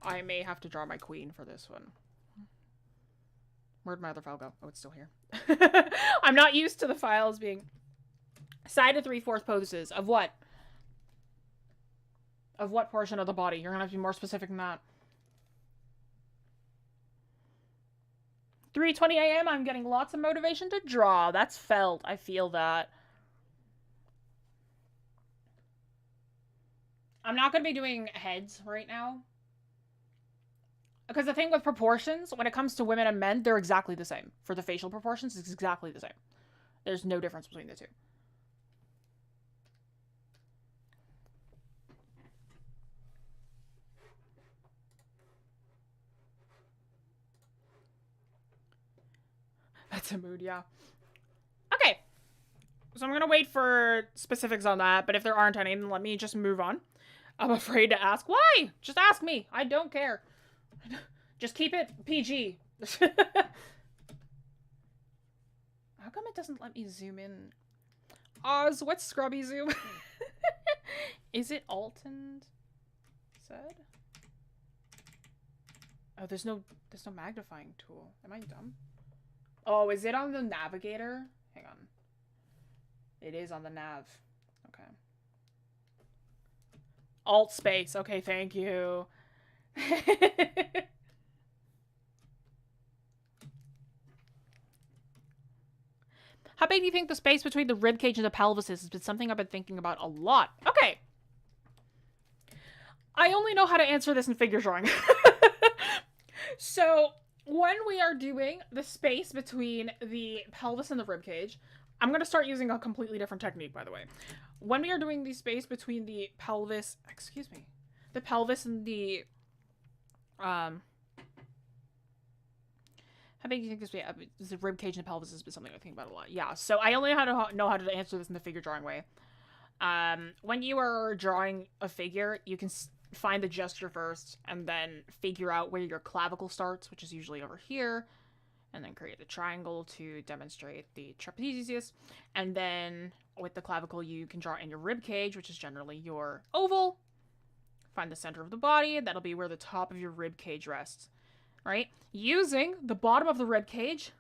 I may have to draw my queen for this one. Where'd my other file go? Oh, it's still here. I'm not used to the files being... Side to 3/4 poses. Of what? Of what portion of the body? You're gonna have to be more specific than that. 3:20 a.m. I'm getting lots of motivation to draw. That's felt. I feel that. I'm not going to be doing heads right now. Because the thing with proportions, when it comes to women and men, they're exactly the same. For the facial proportions, it's exactly the same. There's no difference between the two. That's a mood, yeah. Okay. So I'm going to wait for specifics on that, but if there aren't any, then let me just move on. I'm afraid to ask. Why? Just ask me. I don't care. Just keep it PG. How come it doesn't let me zoom in? Oz, what's scrubby zoom? Is it Alt and Z? Oh, there's no magnifying tool. Am I dumb? Oh, is it on the navigator? Hang on. It is on the nav. Okay. Alt space. Okay, thank you. How big do you think the space between the ribcage and the pelvis is? It's been something I've been thinking about a lot. Okay. I only know how to answer this in figure drawing. So, when we are doing the space between the pelvis and the ribcage, I'm going to start using a completely different technique, by the way. When we are doing the space between the pelvis, the pelvis and the, how big do you think this rib cage and the pelvis has been something I think about a lot? Yeah, so I only know how to answer this in the figure drawing way. When you are drawing a figure, you can find the gesture first, and then figure out where your clavicle starts, which is usually over here, and then create the triangle to demonstrate the trapezius, and then with the clavicle you can draw in your rib cage, which is generally your oval. Find the center of the body, that'll be where the top of your rib cage rests, right? Using the bottom of the rib cage,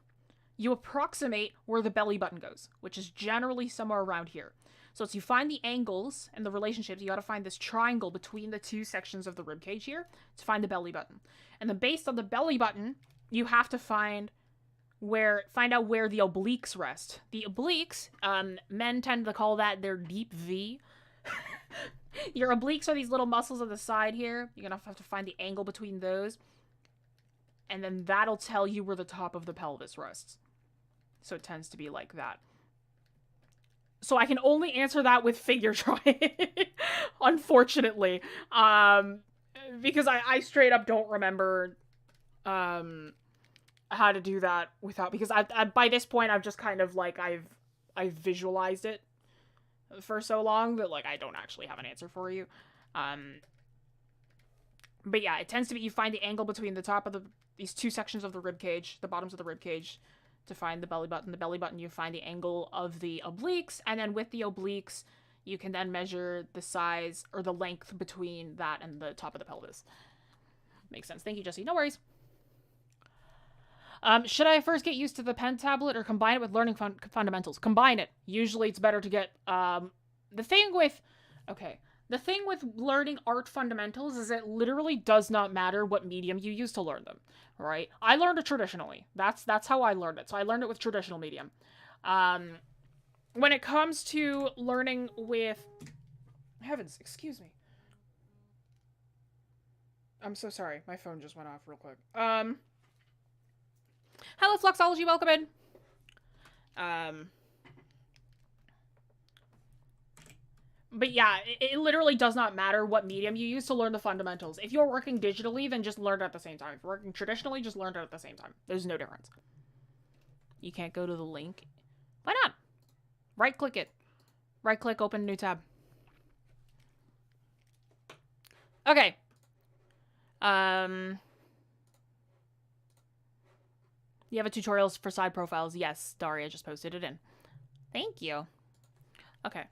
you approximate where the belly button goes, which is generally somewhere around here. So as you find the angles and the relationships, you got to find this triangle between the two sections of the rib cage here to find the belly button. And then based on the belly button, you have to find out where the obliques rest. The obliques, men tend to call that their deep V. Your obliques are these little muscles on the side here. You're going to have to find the angle between those. And then that'll tell you where the top of the pelvis rests. So it tends to be like that. So I can only answer that with figure drawing, unfortunately, because I straight up don't remember how to do that without, because I by this point I've just kind of like I've visualized it for so long that like I don't actually have an answer for you. But yeah, it tends to be you find the angle between the top of these two sections of the rib cage, the bottoms of the rib cage, to find the belly button. The belly button, you find the angle of the obliques, and then with the obliques, you can then measure the size or the length between that and the top of the pelvis. Makes sense. Thank you, Jessie. No worries. Should I first get used to the pen tablet or combine it with learning fundamentals? Combine it. Usually it's better to get, the thing with learning art fundamentals is it literally does not matter what medium you use to learn them, right? I learned it traditionally. That's how I learned it. So I learned it with traditional medium. When it comes to learning with... Heavens, excuse me. I'm so sorry. My phone just went off real quick. Hello, Fluxology. Welcome in. But yeah, it literally does not matter what medium you use to learn the fundamentals. If you're working digitally, then just learn it at the same time. If you're working traditionally, just learn it at the same time. There's no difference. You can't go to the link. Why not? Right-click it. Right-click, open new tab. Okay. You have a tutorials for side profiles. Yes, Daria just posted it in. Thank you. Okay.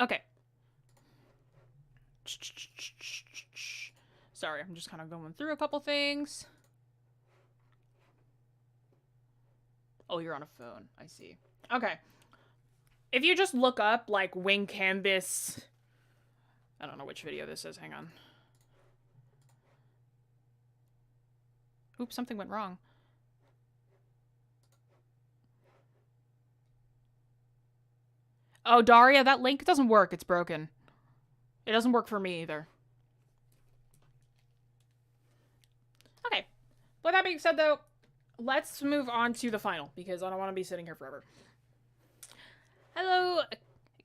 Okay. Sorry, I'm just kind of going through a couple things. Oh, you're on a phone. I see. Okay. If you just look up, like, wing canvas... I don't know which video this is. Hang on. Oops, something went wrong. Oh, Daria, that link doesn't work. It's broken. It doesn't work for me either. Okay. With that being said, though, let's move on to the final, because I don't want to be sitting here forever. Hello,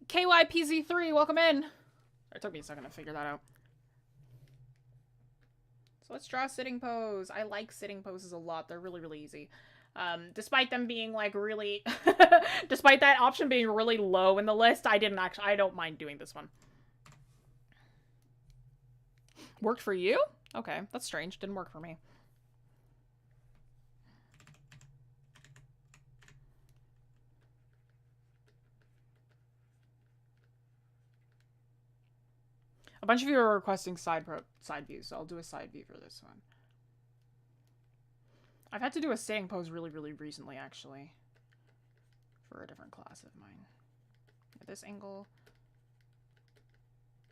KYPZ3, welcome in. It took me a second to figure that out. So let's draw a sitting pose. I like sitting poses a lot. They're really, really easy. Despite them being, like, really... despite that option being really low in the list, I don't mind doing this one. Worked for you? Okay, that's strange. Didn't work for me. A bunch of you are requesting side views, so I'll do a side view for this one. I've had to do a staying pose really, really recently, actually. For a different class of mine. At this angle.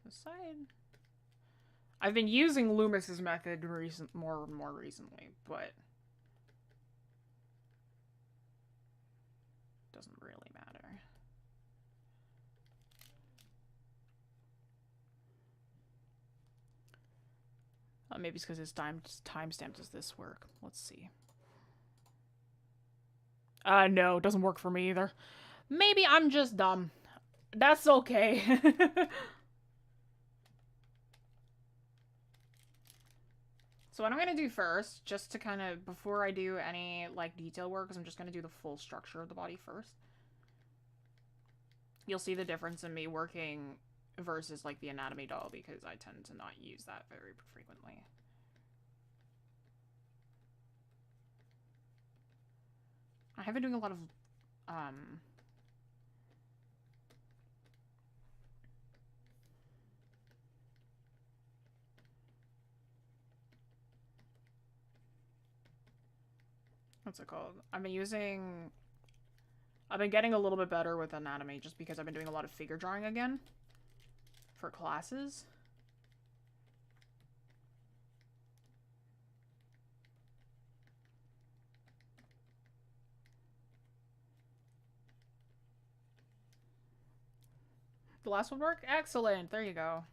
This side. I've been using Loomis's method more recently, but doesn't really matter. Maybe it's because his timestamp does this work. Let's see. No, it doesn't work for me either. Maybe I'm just dumb. That's okay. So what I'm gonna do first, just to kind of, before I do any, like, detail work, is I'm just gonna do the full structure of the body first. You'll see the difference in me working versus, like, the anatomy doll, because I tend to not use that very frequently. I have been doing a lot of, what's it called? I've been getting a little bit better with anatomy just because I've been doing a lot of figure drawing again for classes. The last one worked? Excellent! There you go.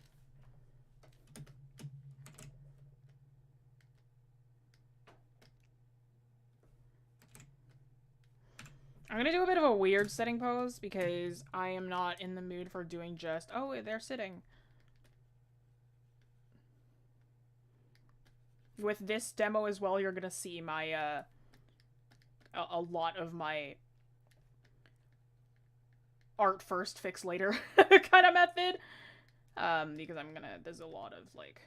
I'm gonna do a bit of a weird sitting pose because I am not in the mood for doing just, oh, they're sitting. With this demo as well, you're gonna see my, a lot of my art first, fix later kind of method. Because there's a lot of, like,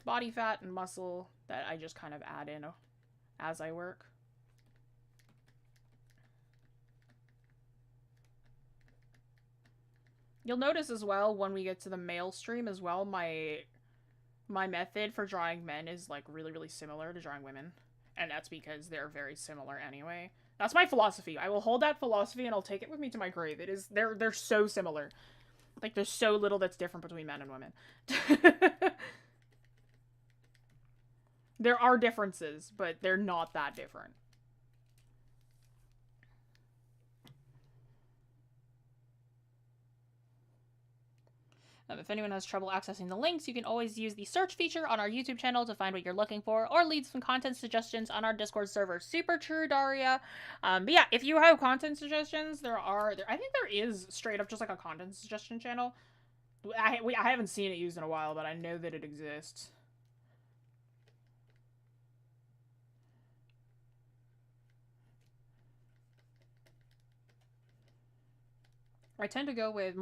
body fat and muscle that I just kind of add in as I work. You'll notice as well, when we get to the male stream as well, my method for drawing men is, like, really, really similar to drawing women. And that's because they're very similar anyway. That's my philosophy. I will hold that philosophy and I'll take it with me to my grave. It is, they're so similar. Like, there's so little that's different between men and women. There are differences, but they're not that different. If anyone has trouble accessing the links, you can always use the search feature on our YouTube channel to find what you're looking for, or leave some content suggestions on our Discord server. Super true, Daria. But yeah, if you have content suggestions, I think there is straight up just like a content suggestion channel. I haven't seen it used in a while, but I know that it exists. I tend to go with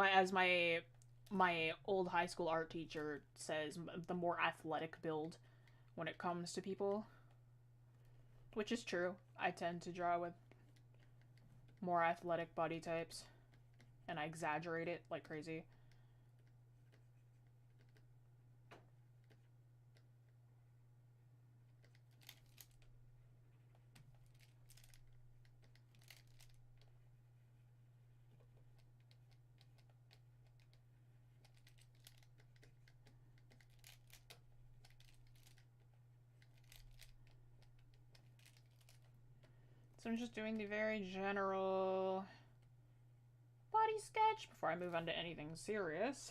my old high school art teacher says, the more athletic build when it comes to people. Which is true. I tend to draw with more athletic body types. And I exaggerate it like crazy. So I'm just doing the very general body sketch before I move on to anything serious.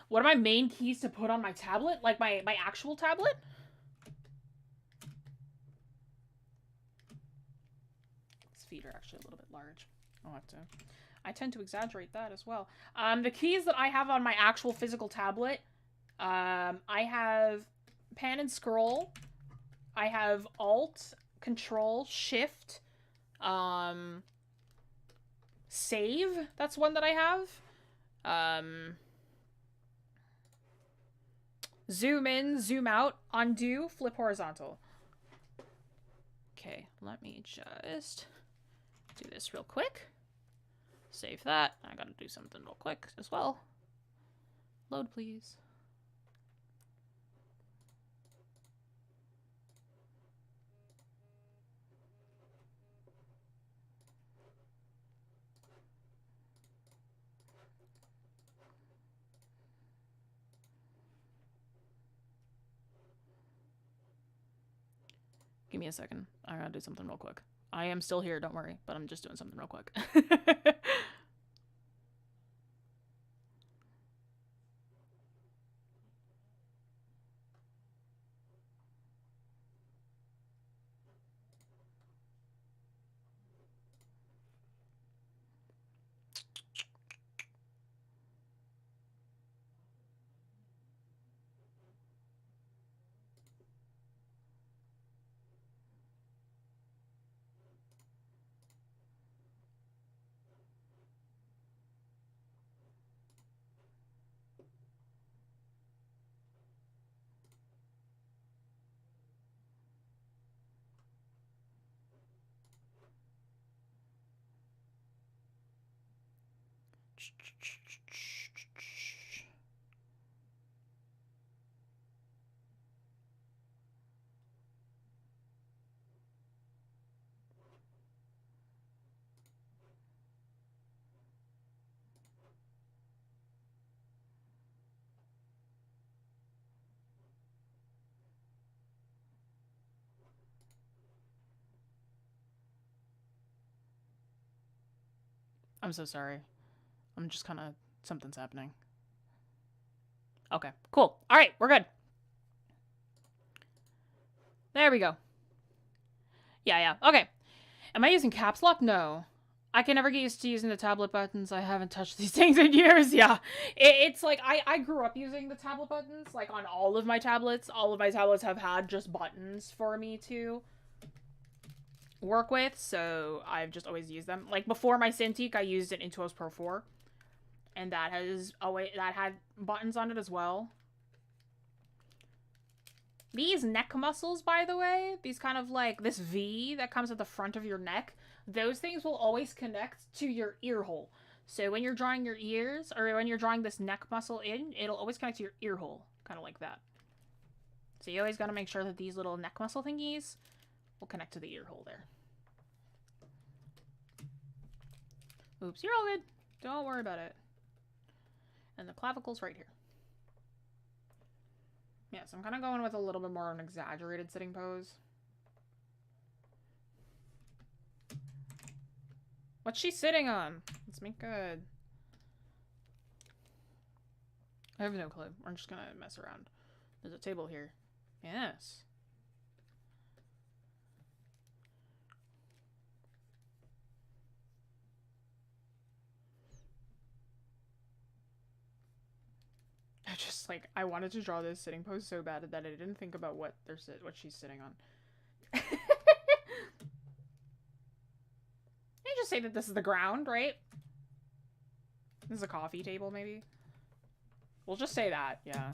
What are my main keys to put on my tablet? Like my actual tablet? His feet are actually a little bit large. I'll have to... I tend to exaggerate that as well. The keys that I have on my actual physical tablet, I have pan and scroll. I have Alt, Control, Shift, Save. That's one that I have. Zoom in, zoom out, undo, flip horizontal. Okay, let me just do this real quick. Save that. I gotta do something real quick as well. Load, please. Give me a second. I gotta do something real quick. I am still here, don't worry, but I'm just doing something real quick. I'm so sorry. I'm just kind of... something's happening. Okay, cool. All right, we're good. There we go. Yeah. Okay. Am I using caps lock? No. I can never get used to using the tablet buttons. I haven't touched these things in years. Yeah. It's like, I grew up using the tablet buttons, like, on all of my tablets. All of my tablets have had just buttons for me to work with, so I've just always used them. Like, before my Cintiq, I used it in Intuos Pro 4. And that had buttons on it as well. These neck muscles, by the way, these kind of like this V that comes at the front of your neck, those things will always connect to your ear hole. So when you're drawing your ears, or when you're drawing this neck muscle in, it'll always connect to your ear hole, kind of like that. So you always got to make sure that these little neck muscle thingies will connect to the ear hole there. Oops, you're all good. Don't worry about it. And the clavicle's right here. Yeah, so I'm kind of going with a little bit more of an exaggerated sitting pose. What's she sitting on? Let's make good. I have no clue. We're just gonna mess around. There's a table here. Yes. I wanted to draw this sitting pose so bad that I didn't think about what she's sitting on. Can you just say that this is the ground, right? This is a coffee table, maybe? We'll just say that, yeah.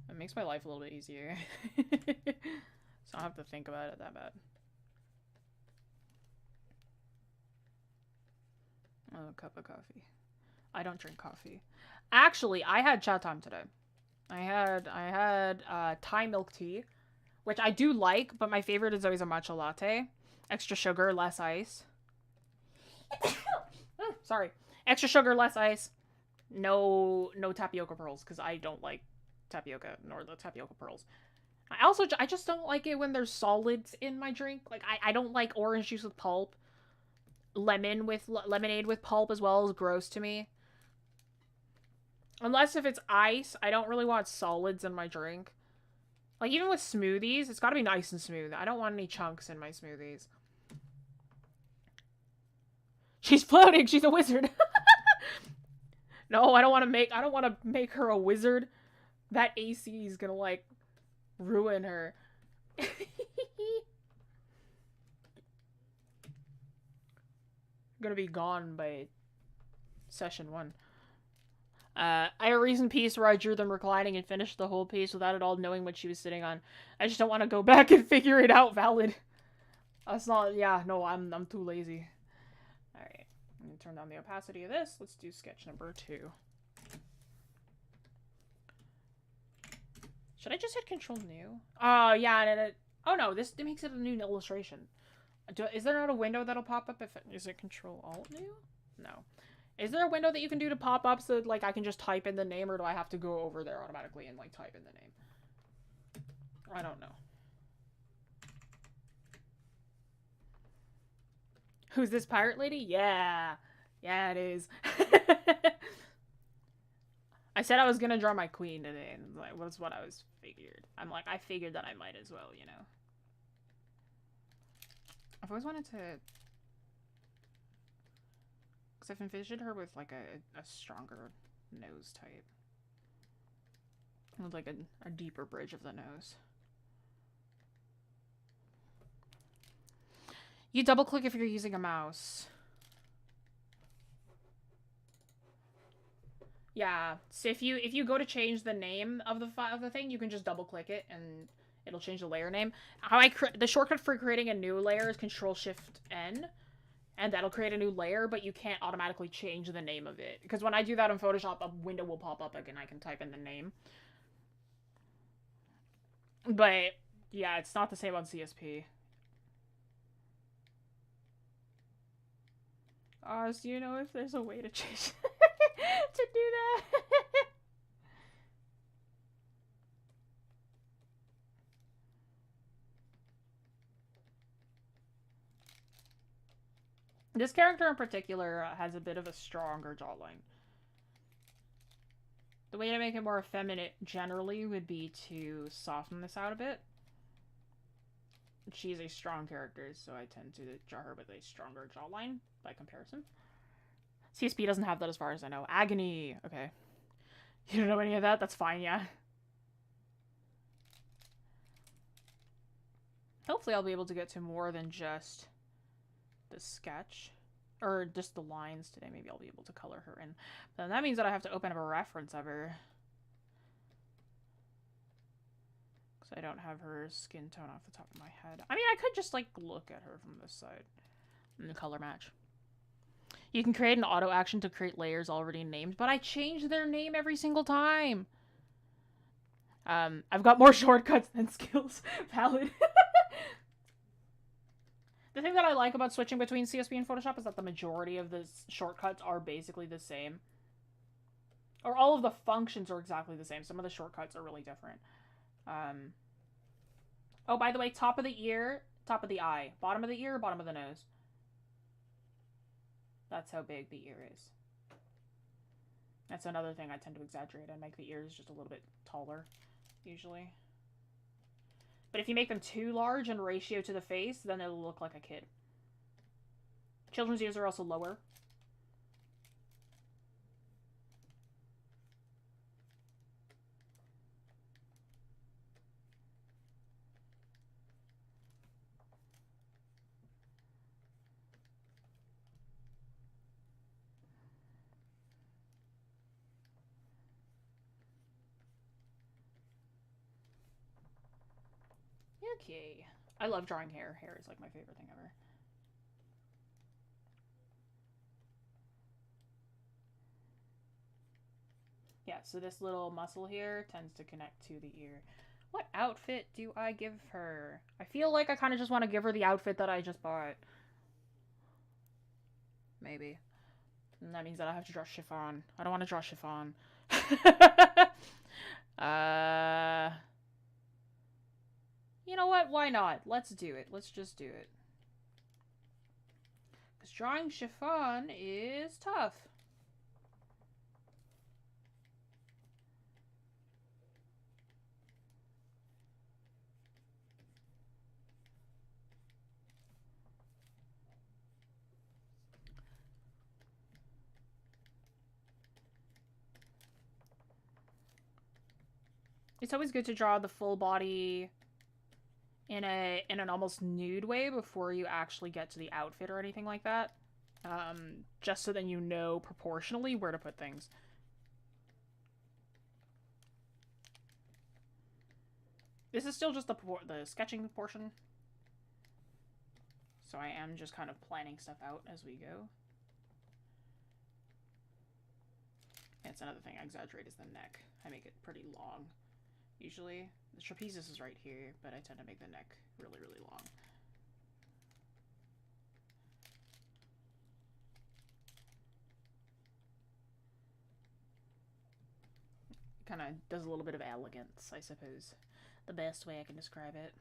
It makes my life a little bit easier. So I don't have to think about it that bad. Oh, a cup of coffee. I don't drink coffee. Actually, I had chat time today. I had Thai milk tea, which I do like, but my favorite is always a matcha latte. Extra sugar, less ice. Oh, sorry. Extra sugar, less ice. No tapioca pearls, because I don't like tapioca, nor the tapioca pearls. I just don't like it when there's solids in my drink. Like, I don't like orange juice with pulp. Lemonade with pulp as well is gross to me. Unless if it's ice, I don't really want solids in my drink. Like, even with smoothies, it's gotta be nice and smooth. I don't want any chunks in my smoothies. She's floating! She's a wizard! No, I don't want to make her a wizard. That AC is gonna, like, ruin her. Gonna be gone by session 1. I have a recent piece where I drew them reclining and finished the whole piece without at all knowing what she was sitting on. I just don't want to go back and figure it out, valid. That's not, yeah, no, I'm too lazy. Alright, I'm gonna turn down the opacity of this. Let's do sketch number 2. Should I just hit Control New? Oh, yeah, oh no, this makes it a new illustration. Is there not a window that'll pop up if is it Control Alt New? No. Is there a window that you can do to pop up so that, like, I can just type in the name, or do I have to go over there automatically and, like, type in the name? I don't know. Who's this pirate lady? Yeah. Yeah, it is. I said I was gonna draw my queen today, and that was what I was figured. I'm like, I figured that I might as well, you know. I've always wanted to... Because I've envisioned her with, like, a stronger nose type. With, like, a deeper bridge of the nose. You double-click if you're using a mouse. Yeah, so if you go to change the name of the thing, you can just double-click it, and it'll change the layer name. The shortcut for creating a new layer is Control-Shift-N. And that'll create a new layer, but you can't automatically change the name of it. Because when I do that in Photoshop, a window will pop up again. I can type in the name. But, yeah, it's not the same on CSP. Oz, do you know if there's a way to change to do that? This character in particular has a bit of a stronger jawline. The way to make it more effeminate generally would be to soften this out a bit. She's a strong character, so I tend to draw her with a stronger jawline by comparison. CSP doesn't have that as far as I know. Agony. Okay. You don't know any of that? That's fine, yeah. Hopefully I'll be able to get to more than just the sketch. Or just the lines today. Maybe I'll be able to color her in. Then that means that I have to open up a reference of her. Because I don't have her skin tone off the top of my head. I mean, I could just, like, look at her from this side. And color match. You can create an auto action to create layers already named, but I change their name every single time. I've got more shortcuts than skills. Valid. The thing that I like about switching between CSP and Photoshop is that the majority of the shortcuts are basically the same. Or all of the functions are exactly the same. Some of the shortcuts are really different. Oh, by the way, top of the ear, top of the eye. Bottom of the ear, bottom of the nose. That's how big the ear is. That's another thing I tend to exaggerate. I make the ears just a little bit taller, usually. But if you make them too large in ratio to the face, then it'll look like a kid. Children's ears are also lower. Okay. I love drawing hair. Hair is like my favorite thing ever. Yeah, so this little muscle here tends to connect to the ear. What outfit do I give her? I feel like I kind of just want to give her the outfit that I just bought. Maybe. And that means that I have to draw chiffon. I don't want to draw chiffon. You know what? Why not? Let's do it. Let's just do it. Because drawing chiffon is tough. It's always good to draw the full body in an almost nude way before you actually get to the outfit or anything like that. Just so then you know proportionally where to put things. This is still just the sketching portion. So I am just kind of planning stuff out as we go. That's another thing I exaggerate is the neck. I make it pretty long. Usually, the trapezius is right here, but I tend to make the neck really, really long. Kind of does a little bit of elegance, I suppose. The best way I can describe it.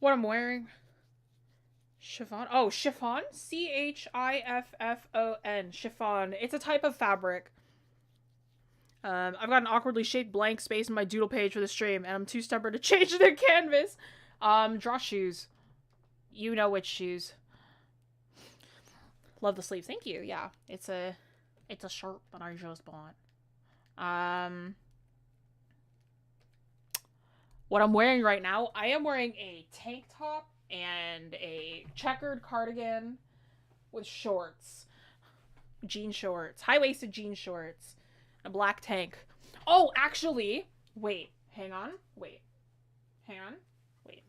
What I'm wearing? Chiffon? Oh, chiffon? C-H-I-F-F-O-N. Chiffon. It's a type of fabric. I've got an awkwardly shaped blank space in my doodle page for the stream, and I'm too stubborn to change the canvas. Draw shoes. You know which shoes. Love the sleeves. Thank you. Yeah, it's a shirt that I just bought. What I'm wearing right now, I am wearing a tank top and a checkered cardigan with shorts. Jean shorts. High-waisted jean shorts. A black tank. Oh, actually, wait. Hang on. Wait. Hang on. Wait.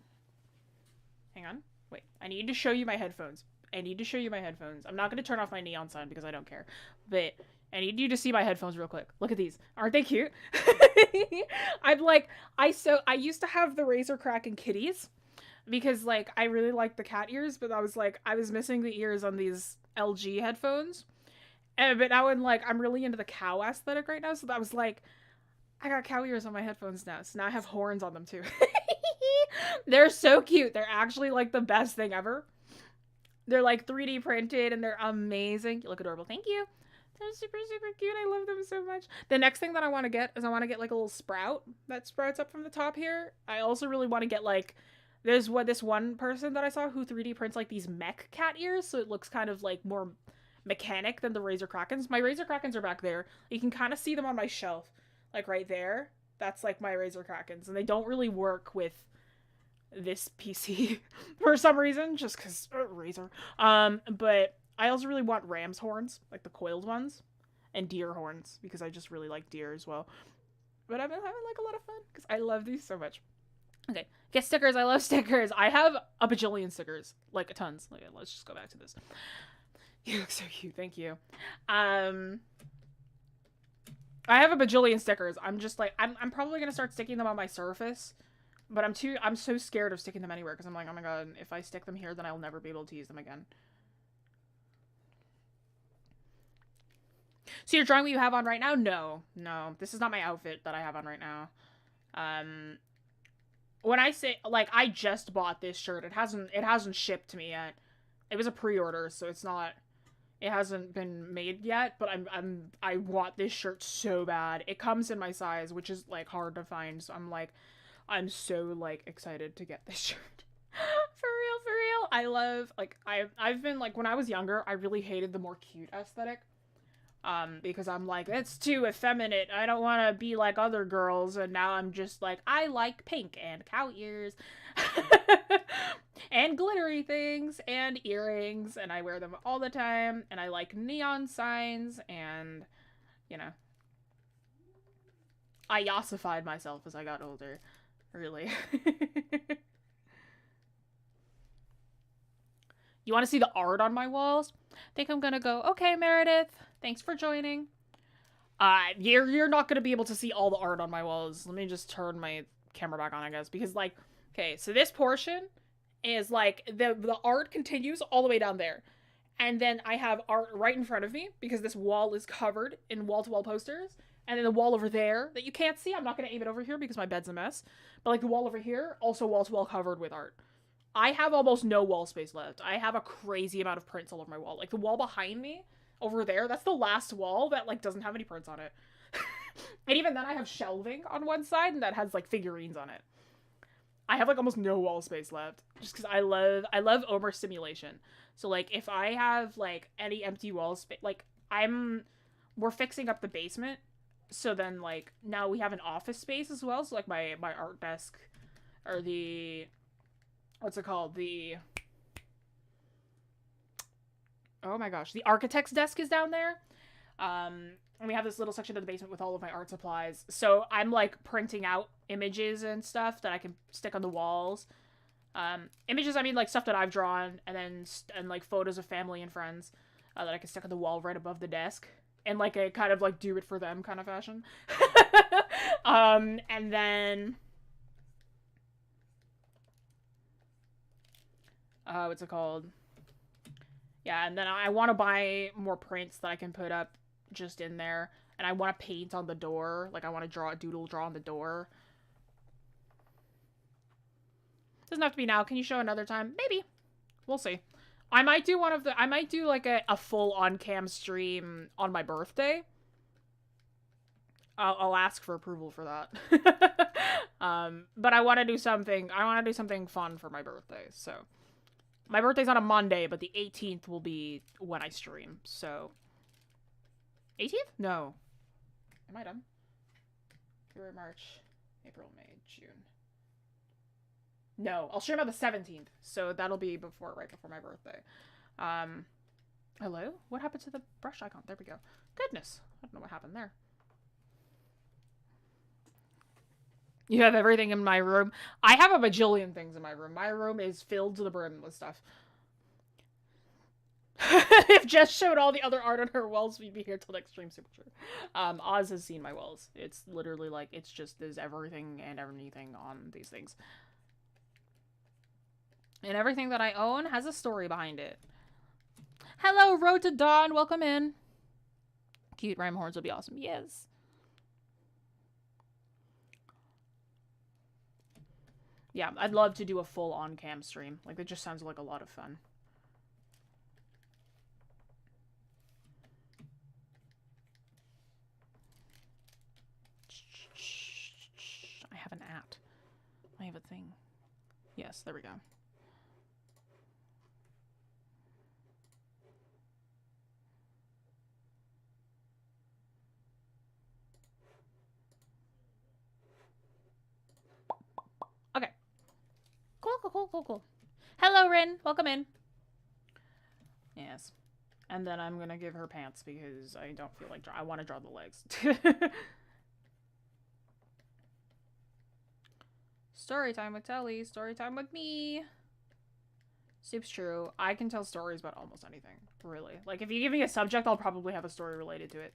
Hang on. Wait. I need to show you my headphones. I need to show you my headphones. I'm not going to turn off my neon sign because I don't care. But I need you to see my headphones real quick. Look at these. Aren't they cute? I'm like, I used to have the razor crack and kitties because like I really like the cat ears, but I was missing the ears on these LG headphones. But now I'm really into the cow aesthetic right now, so I was like, I got cow ears on my headphones now, so now I have horns on them too. They're so cute. They're actually like the best thing ever. They're like 3D printed and they're amazing. You look adorable. Thank you. They're super, super cute. I love them so much. The next thing that I want to get is I want to get like a little sprout that sprouts up from the top here. I also really want to get like, there's this one person that I saw who 3D prints like these mech cat ears, so it looks kind of like more mechanic than the Razor Krakens. My Razor Krakens are back there. You can kind of see them on my shelf, like right there. That's like my Razor Krakens, and they don't really work with this PC for some reason, just because Razor. But I also really want ram's horns, like the coiled ones, and deer horns, because I just really like deer as well. But I've been having like a lot of fun, because I love these so much. Okay, get stickers. I love stickers. I have a bajillion stickers, like tons. Like, let's just go back to this. You look so cute. Thank you. I have a bajillion stickers. I'm just like, I'm probably gonna start sticking them on my Surface, but I'm so scared of sticking them anywhere because I'm like, oh my god, if I stick them here, then I'll never be able to use them again. So you're drawing what you have on right now? No, this is not my outfit that I have on right now. When I say like I just bought this shirt, it hasn't shipped to me yet. It was a pre-order, so it hasn't been made yet, but I want this shirt so bad. It comes in my size, which is like hard to find, so I'm so like excited to get this shirt. For real. I love like I've been like when I was younger, I really hated the more cute aesthetic. Because I'm like, it's too effeminate. I don't want to be like other girls, and now I'm just like, I like pink and cow ears. And glittery things and earrings, and I wear them all the time, and I like neon signs, and you know, I ossified myself as I got older, really. You want to see the art on my walls? I think I'm gonna go, okay, Meredith, thanks for joining. You're not gonna be able to see all the art on my walls. Let me just turn my camera back on, I guess, because like, okay, so this portion is like the art continues all the way down there, and then I have art right in front of me because this wall is covered in wall-to-wall posters, and then the wall over there that you can't see, I'm not going to aim it over here because my bed's a mess, but like the wall over here, also wall-to-wall covered with art. I have almost no wall space left. I have a crazy amount of prints all over my wall. Like the wall behind me over there, that's the last wall that like doesn't have any prints on it. And even then I have shelving on one side and that has like figurines on it. I have like almost no wall space left just because I love overstimulation. So like if I have like any empty wall space, like we're fixing up the basement, so then like now we have an office space as well. So like my art desk, or the, what's it called, the, oh my gosh, the architect's desk is down there. And we have this little section of the basement with all of my art supplies. So I'm like printing out images and stuff that I can stick on the walls. Images, I mean like stuff that I've drawn, and then and like photos of family and friends that I can stick on the wall right above the desk. In like a kind of like do it for them kind of fashion. And then what's it called? Yeah, and then I want to buy more prints that I can put up just in there. And I want to paint on the door. Like, I want to draw a doodle draw on the door. Doesn't have to be now. Can you show another time? Maybe. We'll see. I might do I might do like a full on-cam stream on my birthday. I'll ask for approval for that. But I want to do something fun for my birthday, so. My birthday's on a Monday, but the 18th will be when I stream, so. 18th? No. Am I done? February, March, April, May, June. No, I'll stream on the 17th, so that'll be right before my birthday. Hello? What happened to the brush icon? There we go. Goodness. I don't know what happened there. You have everything in my room. I have a bajillion things in my room. My room is filled to the brim with stuff. If Jess showed all the other art on her walls, we'd be here till next stream, super true. Oz has seen my walls. It's literally like, it's just, there's everything and anything on these things. And everything that I own has a story behind it. Hello, Road to Dawn. Welcome in. Cute rhyme horns would be awesome. Yes. Yeah, I'd love to do a full on-cam stream. Like, it just sounds like a lot of fun. I have an at. I have a thing. Yes, there we go. Okay. Cool. Hello, Rin. Welcome in. Yes. And then I'm gonna give her pants because I don't feel like I want to draw the legs. Story time with Telly. Story time with me. Soup's true. I can tell stories about almost anything. Really. Like, if you give me a subject, I'll probably have a story related to it.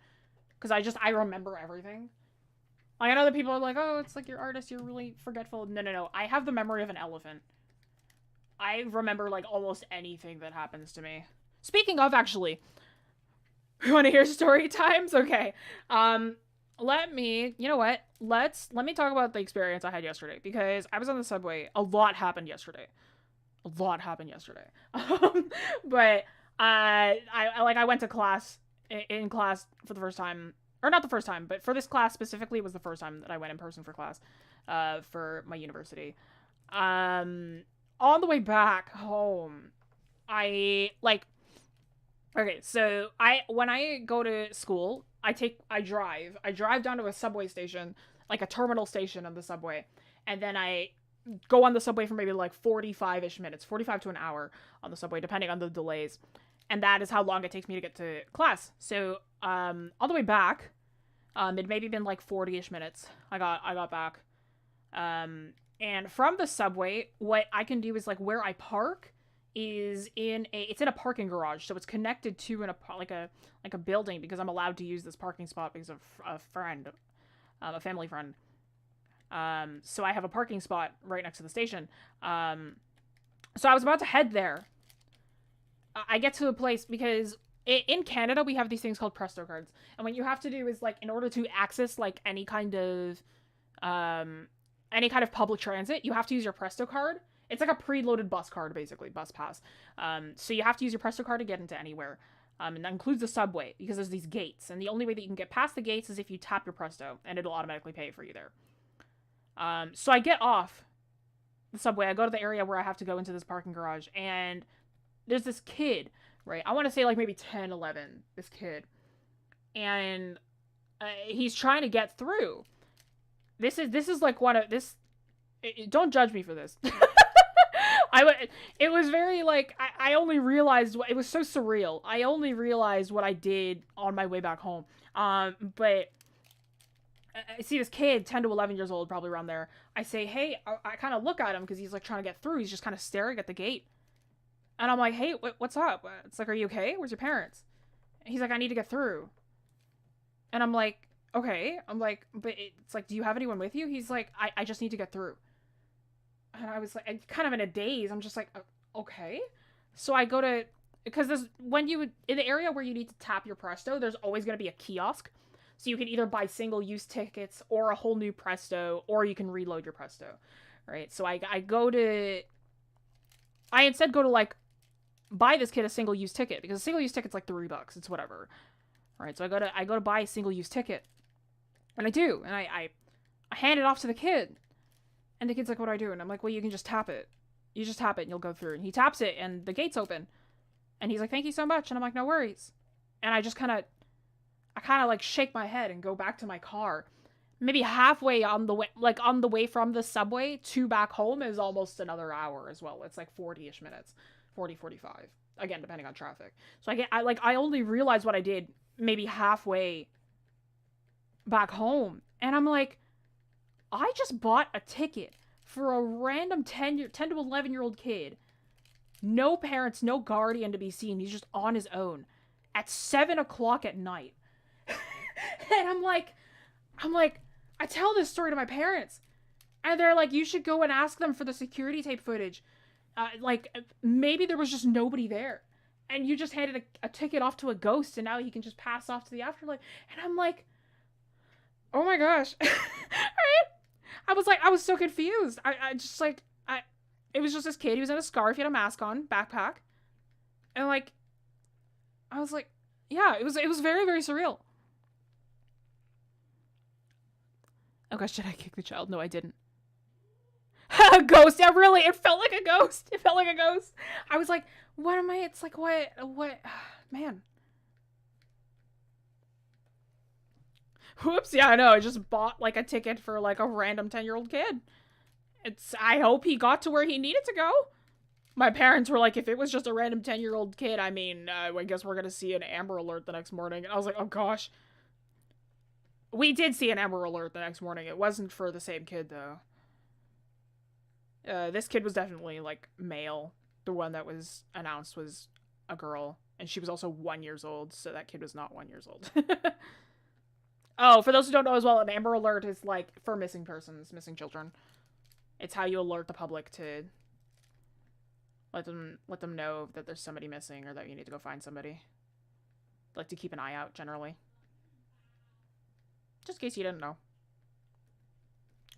Because I remember everything. Like, I know that people are like, oh, it's like you're artist, you're really forgetful. No. I have the memory of an elephant. I remember, like, almost anything that happens to me. Speaking of, actually. You want to hear story times? Okay. You know what? Let me talk about the experience I had yesterday. Because I was on the subway. A lot happened yesterday. But, I went to class, in class for the first time. Or not the first time, but for this class specifically, it was the first time that I went in person for class, for my university. On the way back home, okay, so when I go to school, I drive down to a subway station, like a terminal station on the subway, and then I go on the subway for maybe like 45-ish minutes, 45 to an hour on the subway, depending on the delays. And that is how long it takes me to get to class. So, on the way back, it maybe been like 40-ish minutes. I got back. And from the subway, what I can do is, like, where I park is it's in a parking garage. So it's connected to a building, because I'm allowed to use this parking spot because of a family friend. So I have a parking spot right next to the station. So I was about to head there. I get to a place because in Canada we have these things called Presto cards, and what you have to do is, like, in order to access like any kind of public transit, you have to use your Presto card. It's like a preloaded bus card, basically, bus pass. So you have to use your Presto card to get into anywhere, and that includes the subway, because there's these gates, and the only way that you can get past the gates is if you tap your Presto, and it'll automatically pay for you there. So I get off the subway, I go to the area where I have to go into this parking garage, and there's this kid, right? I want to say like maybe 10, 11, this kid. And he's trying to get through. This is like don't judge me for this. It was very like I only realized it was so surreal. I only realized what I did on my way back home. But I see this kid, 10 to 11 years old, probably around there. I say, hey, I kind of look at him because he's like trying to get through. He's just kind of staring at the gate. And I'm like, hey, what's up? It's like, are you okay? Where's your parents? And he's like, I need to get through. And I'm like, okay. I'm like, but it's like, do you have anyone with you? He's like, I just need to get through. And I was like, kind of in a daze. I'm just like, okay. So I go to, because there's, when you, in the area where you need to tap your Presto, there's always going to be a kiosk. So you can either buy single-use tickets or a whole new Presto, or you can reload your Presto, right? So I go to, I instead go to like, buy this kid a single-use ticket, because a single-use ticket's like $3. It's whatever. Right, so I go to buy a single-use ticket. And I do, and I hand it off to the kid. And the kid's like, what do I do? And I'm like, well, you can just tap it. You just tap it and you'll go through. And he taps it and the gate's open. And he's like, thank you so much. And I'm like, no worries. And I just kind of like shake my head and go back to my car. Maybe halfway on the way, like on the way from the subway to back home is almost another hour as well. It's like 40-ish minutes, 40, 45. Again, depending on traffic. So I only realized what I did maybe halfway back home. And I'm like, I just bought a ticket for a random 10 to 11-year-old kid. No parents, no guardian to be seen. He's just on his own at 7 o'clock at night. And I'm like, I tell this story to my parents. And they're like, you should go and ask them for the security tape footage. Like, maybe there was just nobody there. And you just handed a ticket off to a ghost and now he can just pass off to the afterlife. And I'm like, oh my gosh. Right? I was so confused. It was just this kid. He was in a scarf. He had a mask on, backpack. And like, I was like, yeah, it was very, very surreal. Oh gosh, did I kick the child? No, I didn't. A ghost. Yeah, really. It felt like a ghost. It felt like a ghost. I was like, what am I? It's like, what, man. Whoops, yeah, I know. I just bought, like, a ticket for, like, a random 10-year-old kid. I hope he got to where he needed to go. My parents were like, if it was just a random 10-year-old kid, I mean, I guess we're gonna see an Amber Alert the next morning. And I was like, oh gosh. We did see an Amber Alert the next morning. It wasn't for the same kid, though. This kid was definitely, like, male. The one that was announced was a girl. And she was also 1 year old, so that kid was not 1 year old. Oh, for those who don't know as well, an Amber Alert is, like, for missing persons, missing children. It's how you alert the public to let them know that there's somebody missing or that you need to go find somebody. Like, to keep an eye out, generally. Just in case you didn't know.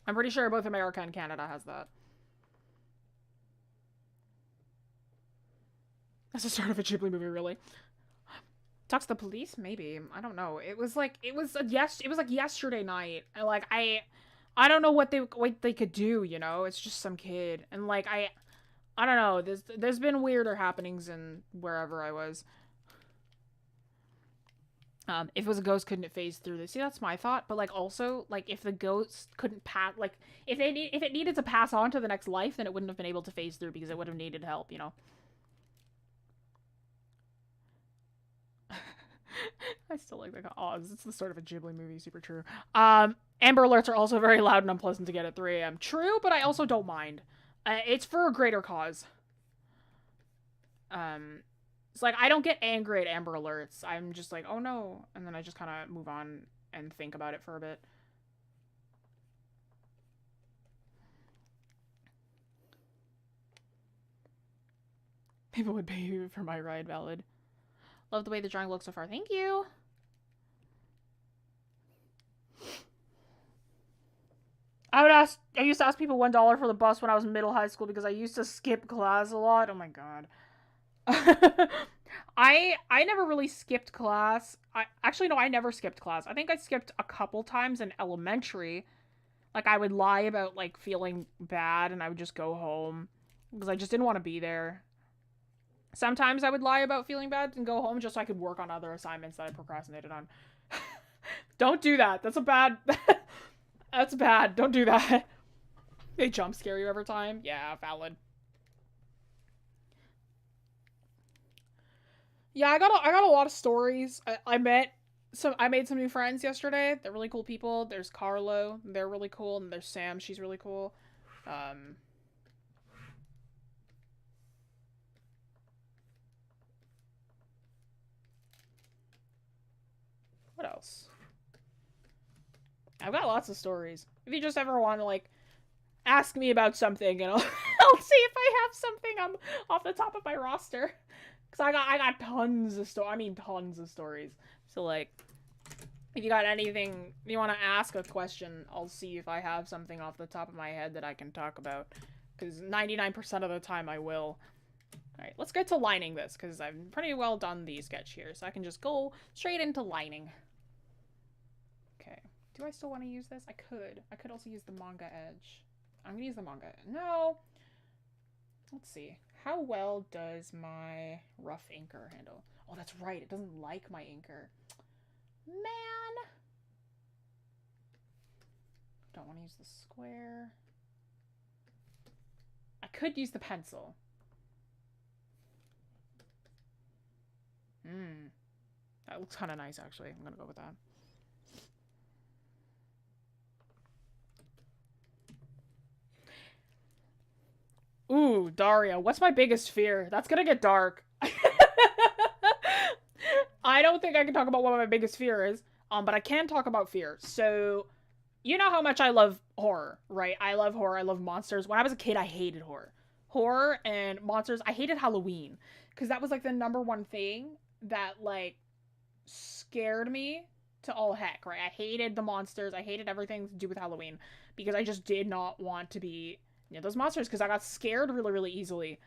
I'm pretty sure both America and Canada has that. That's the start of a Ghibli movie, really. Talks to the police? Maybe. I don't know. It was like yesterday night. Like, I don't know what they could do, you know? It's just some kid. And like, I don't know. There's been weirder happenings in wherever I was. If it was a ghost, couldn't it phase through this? See, that's my thought. But like, also, like, if the ghost couldn't pass, like, if it needed to pass on to the next life, then it wouldn't have been able to phase through because it would have needed help, you know? I still like the Oz. It's the sort of a Ghibli movie, super true. Amber Alerts are also very loud and unpleasant to get at 3 a.m. True, but I also don't mind. It's for a greater cause. It's like, I don't get angry at Amber Alerts. I'm just like, oh no. And then I just kind of move on and think about it for a bit. People would pay you for my ride, valid. Love the way the drawing looks so far. Thank you. I used to ask people $1 for the bus when I was in middle high school because I used to skip class a lot. Oh my god. I never really skipped class. Actually, no, I never skipped class. I think I skipped a couple times in elementary. Like, I would lie about, like, feeling bad and I would just go home because I just didn't want to be there. Sometimes I would lie about feeling bad and go home just so I could work on other assignments that I procrastinated on. Don't do that. That's a bad... That's bad. Don't do that. They jump scare you every time. Yeah, valid. Yeah, I got a lot of stories. I made some new friends yesterday. They're really cool people. There's Carlo, they're really cool, and there's Sam, she's really cool. Um, what else? I've got lots of stories. If you just ever want to like ask me about something, and I'll, I'll see if I have something on off the top of my roster. Cause I got tons of I mean tons of stories. So like, if you got anything you want to ask a question, I'll see if I have something off the top of my head that I can talk about. Cause 99% of the time I will. All right, let's get to lining this because I've pretty well done the sketch here, so I can just go straight into lining. Okay. Do I still want to use this? I could. I could also use the manga edge. I'm gonna use the manga. No. Let's see. How well does my rough inker handle? Oh, that's right. It doesn't like my inker. Man. Don't want to use the square. I could use the pencil. That looks kind of nice, actually. I'm gonna go with that. Ooh, Daria. What's my biggest fear? That's gonna get dark. I don't think I can talk about what my biggest fear is, but I can talk about fear. So, you know how much I love horror, right? I love horror. I love monsters. When I was a kid, I hated horror. Horror and monsters. I hated Halloween because that was like the number one thing that like scared me to all heck, right? I hated the monsters. I hated everything to do with Halloween because I just did not want to be near those monsters because I got scared really, really easily.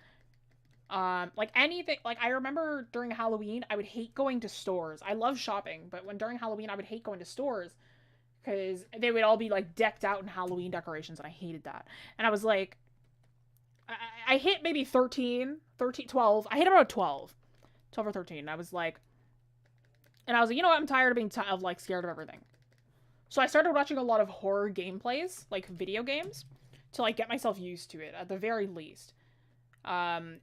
Like anything, like I remember during Halloween, I would hate going to stores. I love shopping, but when during Halloween, I would hate going to stores because they would all be like decked out in Halloween decorations, and I hated that. And I was like, I hit maybe 13, 12. I hit about 12 or 13. And I was like, you know what? I'm tired of being of like scared of everything. So I started watching a lot of horror gameplays, like video games, to like get myself used to it at the very least.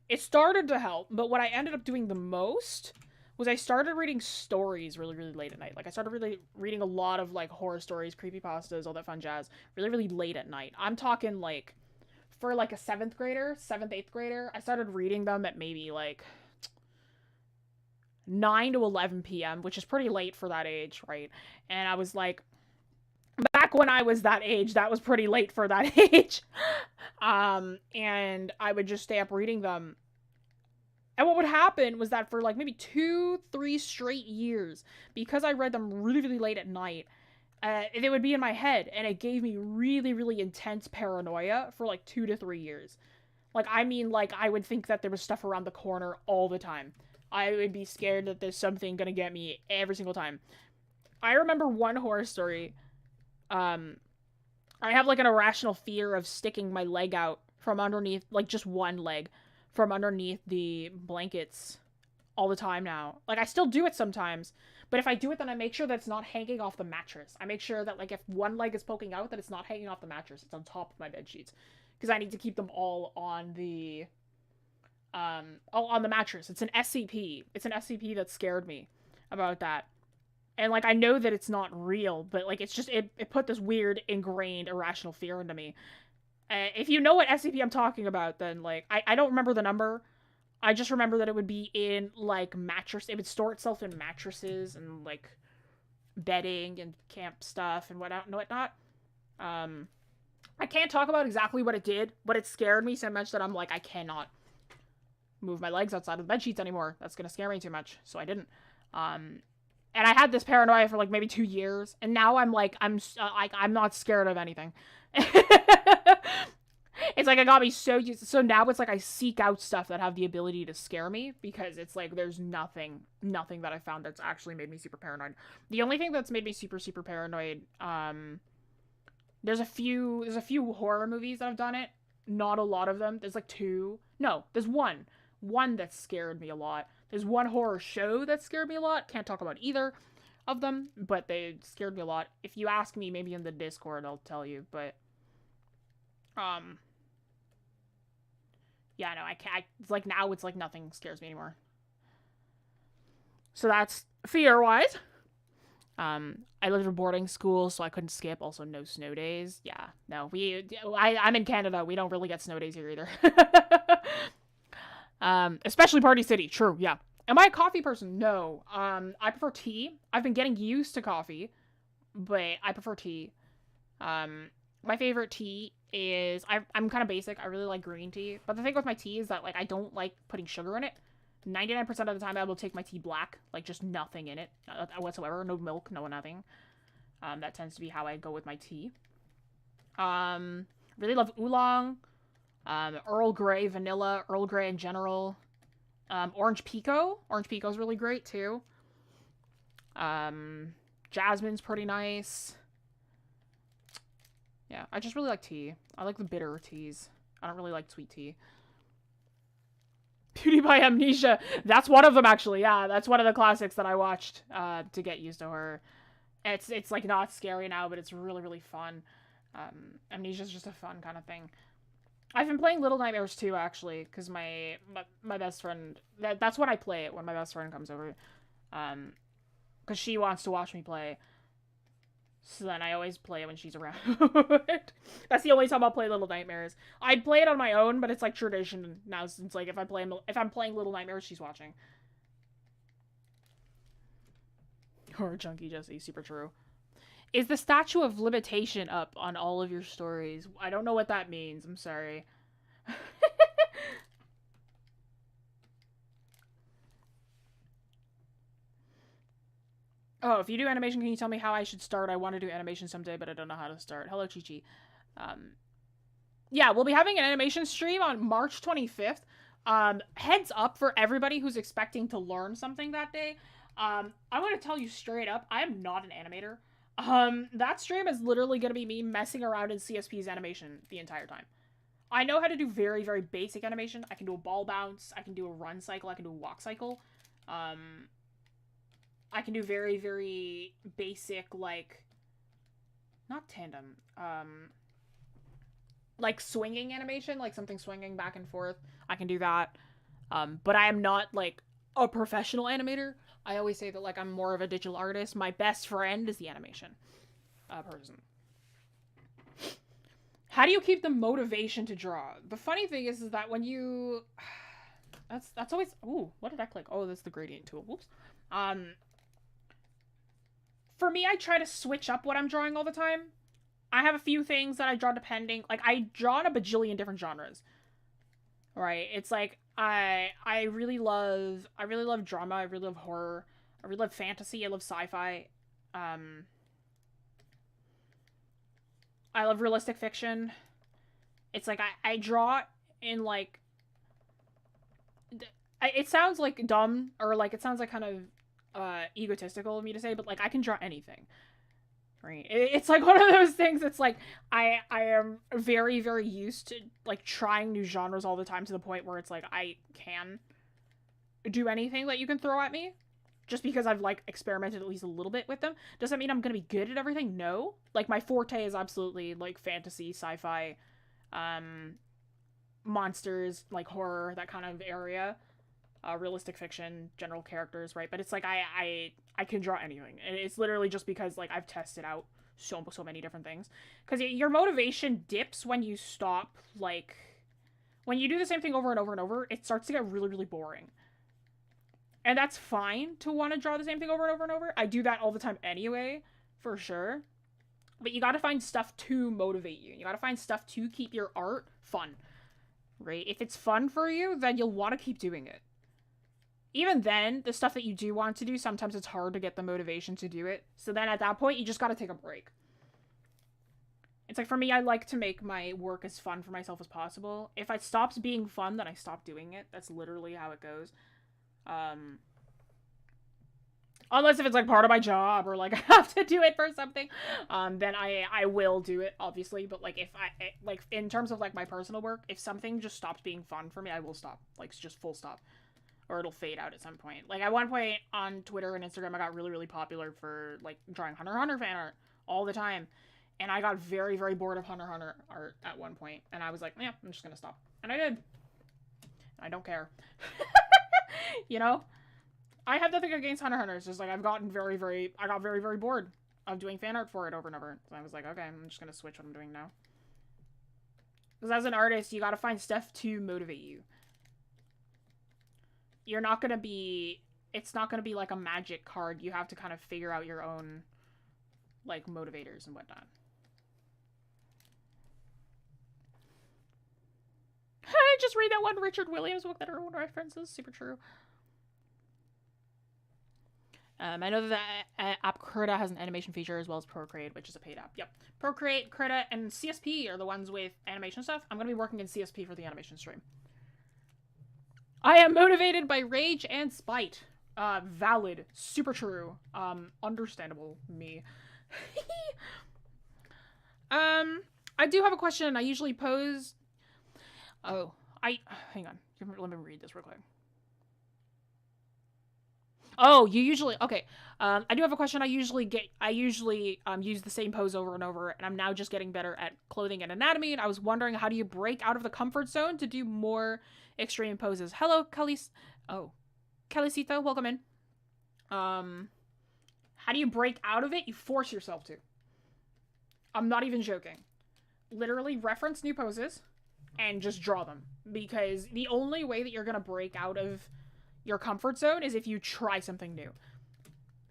It started to help, but what I ended up doing the most was I started reading stories really, really late at night. Like I started really reading a lot of like horror stories, creepypastas, all that fun jazz, really, really late at night. I'm talking like for like a seventh grader, seventh, eighth grader, I started reading them at maybe like 9 to 11 p.m., which is pretty late for that age, right? And I was like, back when I was that age, that was pretty late for that age. And I would just stay up reading them. And what would happen was that for like maybe 2, 3 straight years, because I read them really, really late at night, they would be in my head, and it gave me really, really intense paranoia for like 2 to 3 years. Like, I mean, like, I would think that there was stuff around the corner all the time. I would be scared that there's something gonna get me every single time. I remember one horror story. Um, I have like an irrational fear of sticking my leg out from underneath, like just one leg, from underneath the blankets all the time now. Like I still do it sometimes, but if I do it, then I make sure that it's not hanging off the mattress. I make sure that like if one leg is poking out, that it's not hanging off the mattress. It's on top of my bed sheets because I need to keep them all on the mattress. It's an SCP. It's an SCP that scared me about that. And like I know that it's not real, but like it's just it put this weird ingrained irrational fear into me. If you know what SCP I'm talking about, then like I don't remember the number. I just remember that it would be in like mattress. It would store itself in mattresses and like bedding and camp stuff and whatnot. Um, I can't talk about exactly what it did, but it scared me so much that I'm like I cannot move my legs outside of the bed sheets anymore. That's gonna scare me too much, so I didn't. Um, and I had this paranoia for like maybe 2 years, and now I'm like I'm not scared of anything. It's like I got me so used. So now it's like I seek out stuff that have the ability to scare me because it's like there's nothing that I found that's actually made me super paranoid. The only thing that's made me super paranoid, there's a few horror movies that have done it. Not a lot of them. There's like two. No, there's one that scared me a lot. There's one horror show that scared me a lot. Can't talk about either of them, but they scared me a lot. If you ask me, maybe in the Discord, I'll tell you. But yeah, no, I can't. It's like now, it's like nothing scares me anymore. So that's fear-wise. I lived in boarding school, so I couldn't skip. Also, no snow days. Yeah, no. I'm in Canada. We don't really get snow days here either. Especially Party City. True, yeah. Am I a coffee person? No. I prefer tea. I've been getting used to coffee, but I prefer tea. My favorite tea is I'm kind of basic. I really like green tea, but the thing with my tea is that like I don't like putting sugar in it. 99% of the time, I will take my tea black, like just nothing in it whatsoever, no milk, no nothing. That tends to be how I go with my tea. Really love oolong, Earl Grey, vanilla, Earl Grey in general. Orange Pico. Orange Pico is really great too. Jasmine's pretty nice. Yeah, I just really like tea. I like the bitter teas. I don't really like sweet tea. PewDiePie Amnesia. That's one of them, actually. Yeah, that's one of the classics that I watched to get used to her. It's like not scary now, but it's really, really fun. Amnesia's just a fun kind of thing. I've been playing Little Nightmares too, actually, because my best friend... That's when I play it, when my best friend comes over. Because she wants to watch me play. So then I always play it when she's around. That's the only time I'll play Little Nightmares. I'd play it on my own, but it's like tradition now, since like if I'm playing Little Nightmares, she's watching. Horror junkie Jessie, super true. Is the statue of limitation up on all of your stories? I don't know what that means. I'm sorry. Oh, if you do animation, can you tell me how I should start? I want to do animation someday, but I don't know how to start. Hello, Chi-Chi. Yeah, we'll be having an animation stream on March 25th. Heads up for everybody who's expecting to learn something that day. I'm going to tell you straight up, I am not an animator. That stream is literally going to be me messing around in CSP's animation the entire time. I know how to do very, very basic animation. I can do a ball bounce. I can do a run cycle. I can do a walk cycle. I can do very, very basic, like, not tandem, like swinging animation, like something swinging back and forth. I can do that. But I am not, like, a professional animator. I always say that, like, I'm more of a digital artist. My best friend is the animation person. How do you keep the motivation to draw? The funny thing is that when you... That's always... Ooh, what did I click? Oh, that's the gradient tool. Whoops. For me, I try to switch up what I'm drawing all the time. I have a few things that I draw depending... Like, I draw in a bajillion different genres. Right? It's like, I really love drama. I really love horror. I really love fantasy. I love sci-fi. I love realistic fiction. It's like, I draw in, like... It sounds, like, dumb, or, like, it sounds, like, kind of egotistical of me to say, but, like, I can draw anything. Right? It's, like, one of those things. It's, like, I am very, very used to, like, trying new genres all the time to the point where it's, like, I can do anything that you can throw at me. Just because I've, like, experimented at least a little bit with them. Does that mean I'm gonna be good at everything? No. Like, my forte is absolutely, like, fantasy, sci-fi, monsters, like, horror, that kind of area. Realistic fiction, general characters, right? But it's, like, I can draw anything. And it's literally just because, like, I've tested out so many different things. Because your motivation dips when you stop, like... When you do the same thing over and over and over, it starts to get really, really boring. And that's fine to want to draw the same thing over and over and over. I do that all the time anyway, for sure. But you gotta find stuff to motivate you. You gotta find stuff to keep your art fun, right? If it's fun for you, then you'll want to keep doing it. Even then, the stuff that you do want to do, sometimes it's hard to get the motivation to do it. So then at that point, you just gotta take a break. It's like, for me, I like to make my work as fun for myself as possible. If it stops being fun, then I stop doing it. That's literally how it goes. Unless if it's, like, part of my job, or, like, I have to do it for something, then I will do it, obviously. But, like, if like, in terms of, like, my personal work, if something just stops being fun for me, I will stop. Like, just full stop. Or it'll fade out at some point. Like, at one point on Twitter and Instagram, I got really, really popular for, like, drawing Hunter x Hunter fan art all the time. And I got very, very bored of Hunter x Hunter art at one point. And I was like, yeah, I'm just gonna stop. And I did. I don't care. You know? I have nothing against Hunter x Hunter. It's just like I got very, very bored of doing fan art for it over and over. So I was like, okay, I'm just gonna switch what I'm doing now. Because as an artist, you gotta find stuff to motivate you. You're not gonna be... It's not gonna be like a magic card. You have to kind of figure out your own, like, motivators and whatnot. Just read that one Richard Williams book that everyone references. Super true. I know that app Krita has an animation feature as well as Procreate, which is a paid app. Yep. Procreate, Krita, and CSP are the ones with animation stuff. I'm going to be working in CSP for the animation stream. I am motivated by rage and spite. Valid. Super true. Understandable. Me. I do have a question. I usually pose... Oh, hang on. Let me read this real quick. Oh, you usually... Okay. I do have a question. I usually use the same pose over and over, and I'm now just getting better at clothing and anatomy, and I was wondering, how do you break out of the comfort zone to do more extreme poses? Hello, Calicito, welcome in. How do you break out of it? You force yourself to. I'm not even joking. Literally reference new poses and just draw them, because the only way that you're gonna break out of your comfort zone is if you try something new.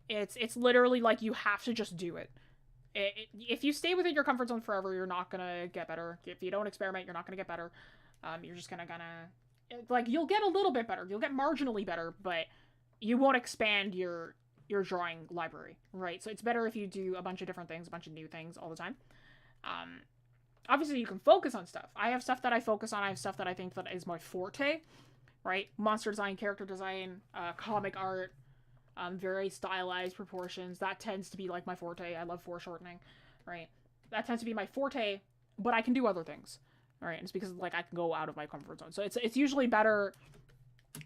It's literally like you have to just do it. If you stay within your comfort zone forever, you're not gonna get better. If you don't experiment, you're not gonna get better. You're just gonna like, you'll get a little bit better. You'll get marginally better, but you won't expand your drawing library, right? So it's better if you do a bunch of different things, a bunch of new things all the time. Obviously, you can focus on stuff. I have stuff that I focus on. I have stuff that I think that is my forte, right? Monster design, character design, comic art, very stylized proportions. That tends to be like my forte. I love foreshortening, right? That tends to be my forte, but I can do other things, right? And it's because, like, I can go out of my comfort zone. So it's usually better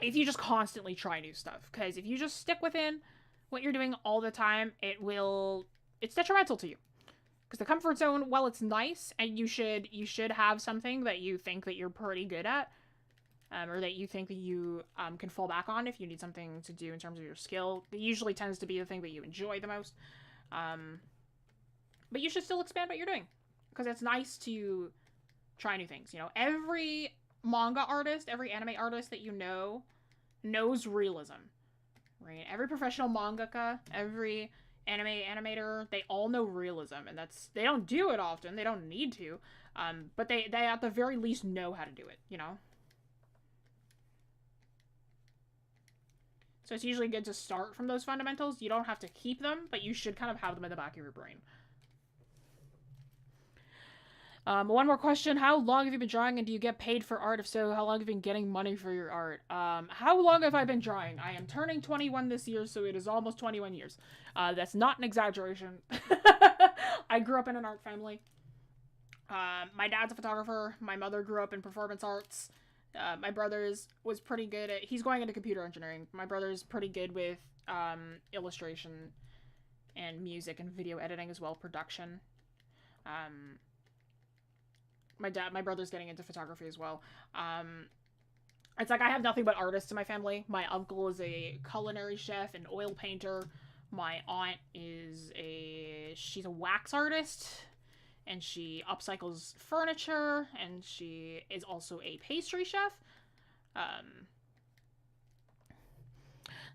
if you just constantly try new stuff, because if you just stick within what you're doing all the time, it's detrimental to you. Because the comfort zone, while it's nice, and you should have something that you think that you're pretty good at, or that you think that you can fall back on if you need something to do in terms of your skill. It usually tends to be the thing that you enjoy the most. But you should still expand what you're doing, because it's nice to try new things. You know, every manga artist, every anime artist that you know knows realism, right? Every professional mangaka, every anime animator, they all know realism, and they don't do it often. They don't need to, but they at the very least know how to do it, you know? So it's usually good to start from those fundamentals. You don't have to keep them, but you should kind of have them in the back of your brain. One more question. How long have you been drawing, and do you get paid for art? If so, how long have you been getting money for your art? How long have I been drawing? I am turning 21 this year, so it is almost 21 years. That's not an exaggeration. I grew up in an art family. My dad's a photographer. My mother grew up in performance arts. My brother's was pretty good at... He's going into computer engineering. My brother's pretty good with illustration and music and video editing as well, production. My brother's getting into photography as well. It's like I have nothing but artists in my family. My uncle is a culinary chef and oil painter. My aunt is she's a wax artist, and she upcycles furniture, and she is also a pastry chef.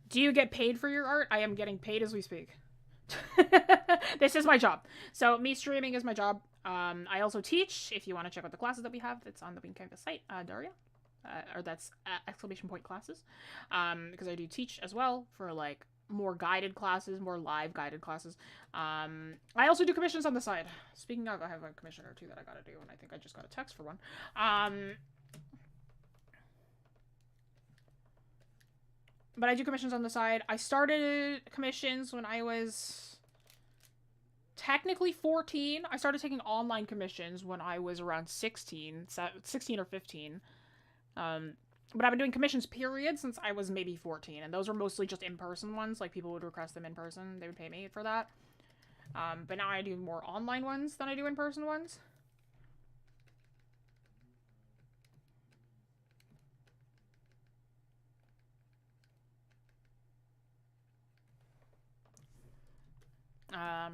Do you get paid for your art? I am getting paid as we speak. This is my job. So me streaming is my job. I also teach. If you want to check out the classes that we have, it's on the Wing Canvas site, Daria. Or that's ! Classes. Because I do teach as well for, like, more guided classes, more live guided classes. I also do commissions on the side. Speaking of, I have a commission or two that I gotta do, and I think I just got a text for one. But I do commissions on the side. I started commissions when I was technically 14. I started taking online commissions when I was around 16 or 15. But I've been doing commissions, period, since I was maybe 14. And those were mostly just in-person ones. Like, people would request them in person. They would pay me for that. But now I do more online ones than I do in-person ones.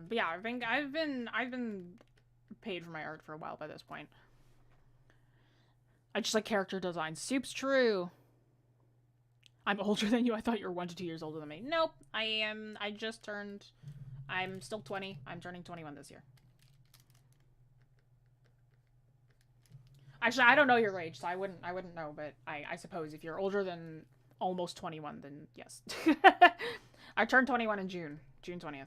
But yeah, I've been paid for my art for a while by this point. I just like character design. Soup's true. I'm older than you. I thought you were 1 to 2 years older than me. Nope. I am. I just turned. I'm still 20. I'm turning 21 this year. Actually, I don't know your age, so I wouldn't know, but I suppose if you're older than almost 21, then yes. I turned 21 in June 20th.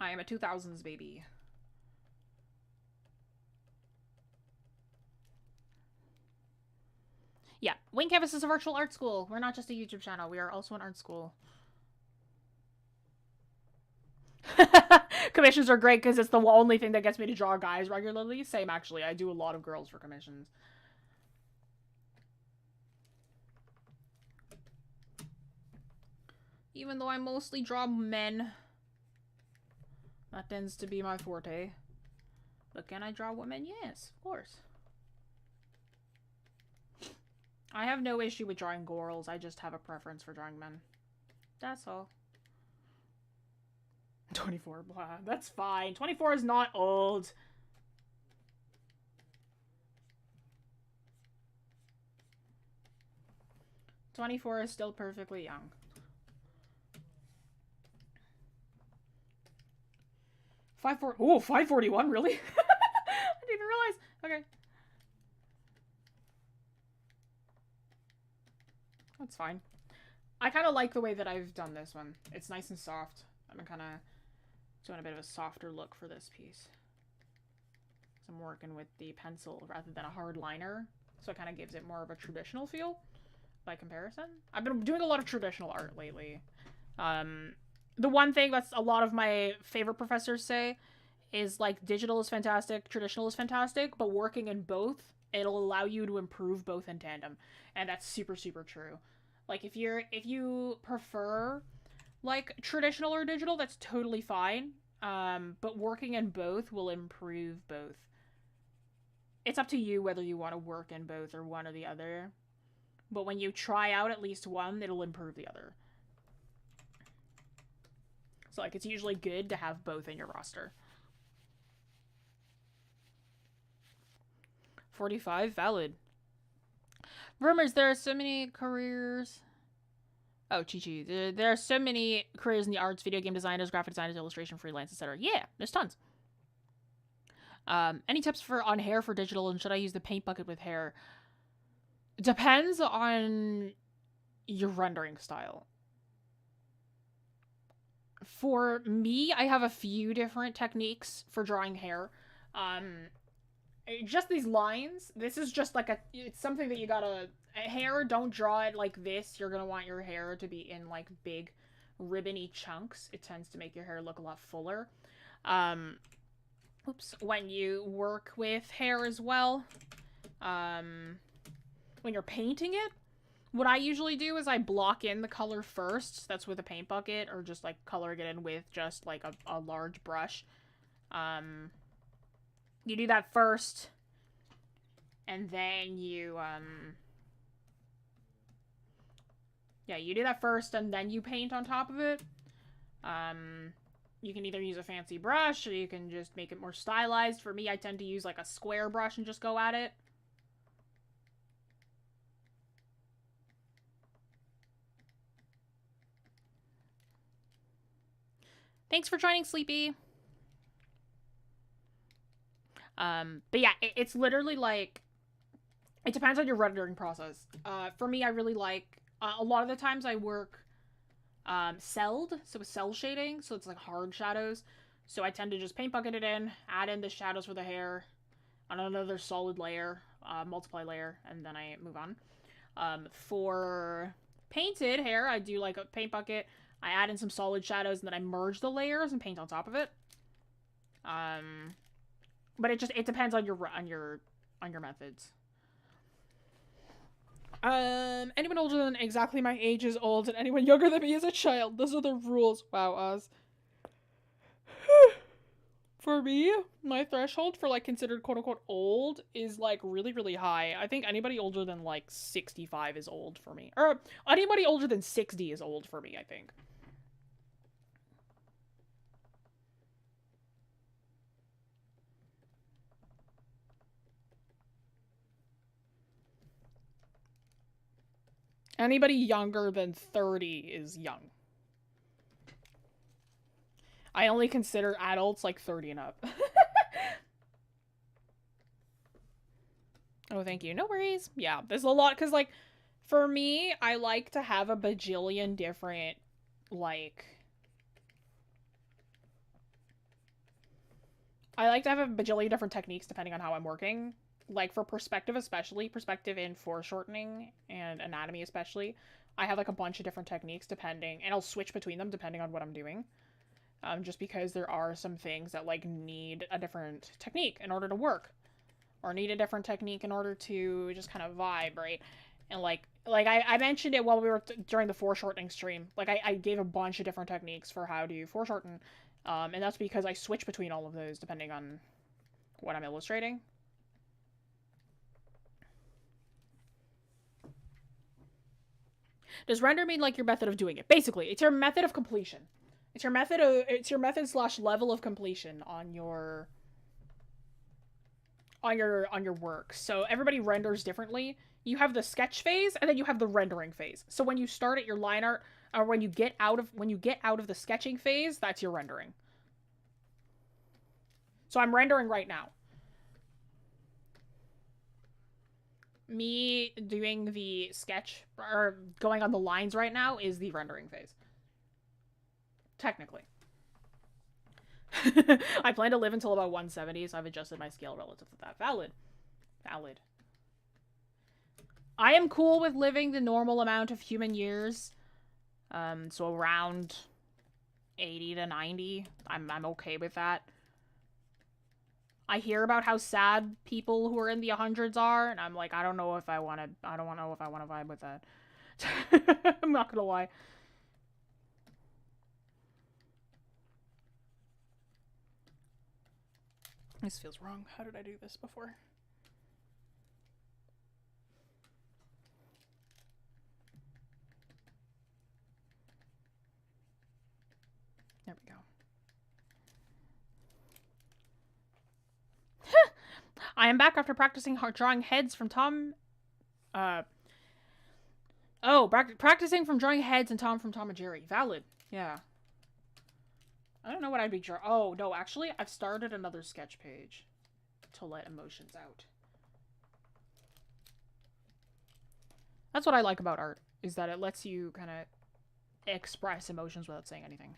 I am a 2000s baby. Yeah, Wing Canvas is a virtual art school. We're not just a YouTube channel. We are also an art school. Commissions are great because it's the only thing that gets me to draw guys regularly. Same, actually. I do a lot of girls for commissions. Even though I mostly draw men. That tends to be my forte. But can I draw women? Yes, of course. I have no issue with drawing girls. I just have a preference for drawing men. That's all. 24, blah. That's fine. 24 is not old. "24 is still perfectly young." Ooh, 541, really? I didn't even realize. Okay. That's fine. I kind of like the way that I've done this one. It's nice and soft. I'm kind of doing a bit of a softer look for this piece. I'm working with the pencil rather than a hard liner, so it kind of gives it more of a traditional feel by comparison. I've been doing a lot of traditional art lately. The one thing that's a lot of my favorite professors say is, like, digital is fantastic, traditional is fantastic, but working in both, it'll allow you to improve both in tandem. And that's super, super true. Like, if you prefer, like, traditional or digital, that's totally fine. But working in both will improve both. It's up to you whether you want to work in both or one or the other. But when you try out at least one, it'll improve the other. So, like, it's usually good to have both in your roster. 45, valid. Rumors, there are so many careers. Oh, Chi-Chi. There are so many careers in the arts, video game designers, graphic designers, illustration, freelance, etc. Yeah, there's tons. Any tips on hair for digital, and should I use the paint bucket with hair? Depends on your rendering style. For me, I have a few different techniques for drawing hair. Just these lines. This is just like it's something that you gotta... Hair, don't draw it like this. You're gonna want your hair to be in, like, big ribbony chunks. It tends to make your hair look a lot fuller. Oops. When you work with hair as well, when you're painting it, what I usually do is I block in the color first. That's with a paint bucket, or just, like, coloring it in with just, like, a large brush. You do that first, and then you, yeah, you do that first, and then you paint on top of it. You can either use a fancy brush, or you can just make it more stylized. For me, I tend to use, like, a square brush and just go at it. Thanks for joining, Sleepy. But yeah, it's literally, like, it depends on your rendering process. For me, I really like, a lot of the times I work, celled, so with cell shading, so it's, like, hard shadows. So I tend to just paint bucket it in, add in the shadows for the hair, on another solid layer, multiply layer, and then I move on. For painted hair, I do, like, a paint bucket, I add in some solid shadows, and then I merge the layers and paint on top of it. But it depends on your methods. Anyone older than exactly my age is old, and anyone younger than me is a child. Those are the rules. Wow, Oz. For me, my threshold for, like, considered quote-unquote old is, like, really, really high. I think anybody older than, like, 65 is old for me. Or, anybody older than 60 is old for me, I think. Anybody younger than 30 is young. I only consider adults like 30 and up. Oh, thank you. No worries. Yeah, there's a lot, because, like, for me, I like to have a bajillion different, like... I like to have a bajillion different techniques depending on how I'm working. Like, for perspective especially, perspective in foreshortening and anatomy especially, I have, like, a bunch of different techniques depending, and I'll switch between them depending on what I'm doing. Just because there are some things that, like, need a different technique in order to work. Or need a different technique in order to just kind of vibe, right? And like I mentioned it while we were during the foreshortening stream. Like I gave a bunch of different techniques for how to foreshorten, and that's because I switch between all of those depending on what I'm illustrating. Does render mean like your method of doing it? Basically, it's your method of completion. It's your method slash level of completion on your work. So everybody renders differently. You have the sketch phase and then you have the rendering phase. So when you start at your line art, or when you get out of the sketching phase, that's your rendering. So I'm rendering right now. Me doing the sketch or going on the lines right now is the rendering phase. Technically. I plan to live until about 170, so I've adjusted my scale relative to that. Valid. Valid. I am cool with living the normal amount of human years. So around 80 to 90. I'm okay with that. I hear about how sad people who are in the hundreds are, and I'm like, I don't know if I want to vibe with that. I'm not gonna lie. This feels wrong. How did I do this before? There we go. I am back after practicing drawing heads from Tom. Practicing from drawing heads and Tom from Tom and Jerry. Valid. Yeah. I don't know what I'd be drawing. Oh, no, actually, I've started another sketch page to let emotions out. That's what I like about art, is that it lets you kind of express emotions without saying anything.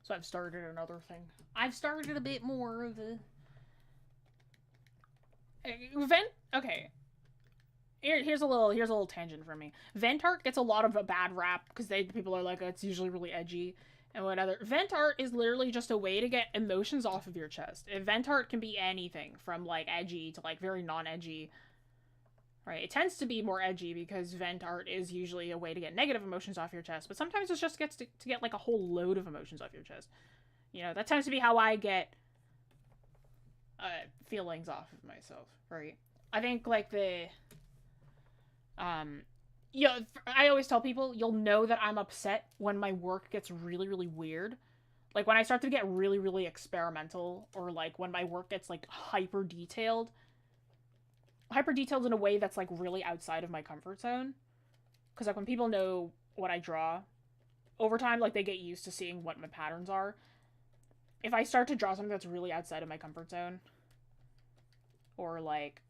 So I've started another thing. I've started a bit more of a... Okay. Here's a little tangent from me. Vent art gets a lot of a bad rap because people are like, oh, it's usually really edgy and whatever. Vent art is literally just a way to get emotions off of your chest. Vent art can be anything from like edgy to like very non-edgy. Right? It tends to be more edgy because vent art is usually a way to get negative emotions off your chest, but sometimes it just gets to get like a whole load of emotions off your chest. You know, that tends to be how I get feelings off of myself, right? I think like I always tell people, you'll know that I'm upset when my work gets really, really weird. Like, when I start to get really, really experimental, or, like, when my work gets, like, hyper detailed in a way that's, like, really outside of my comfort zone. Because, like, when people know what I draw, over time, like, they get used to seeing what my patterns are. If I start to draw something that's really outside of my comfort zone, or, like,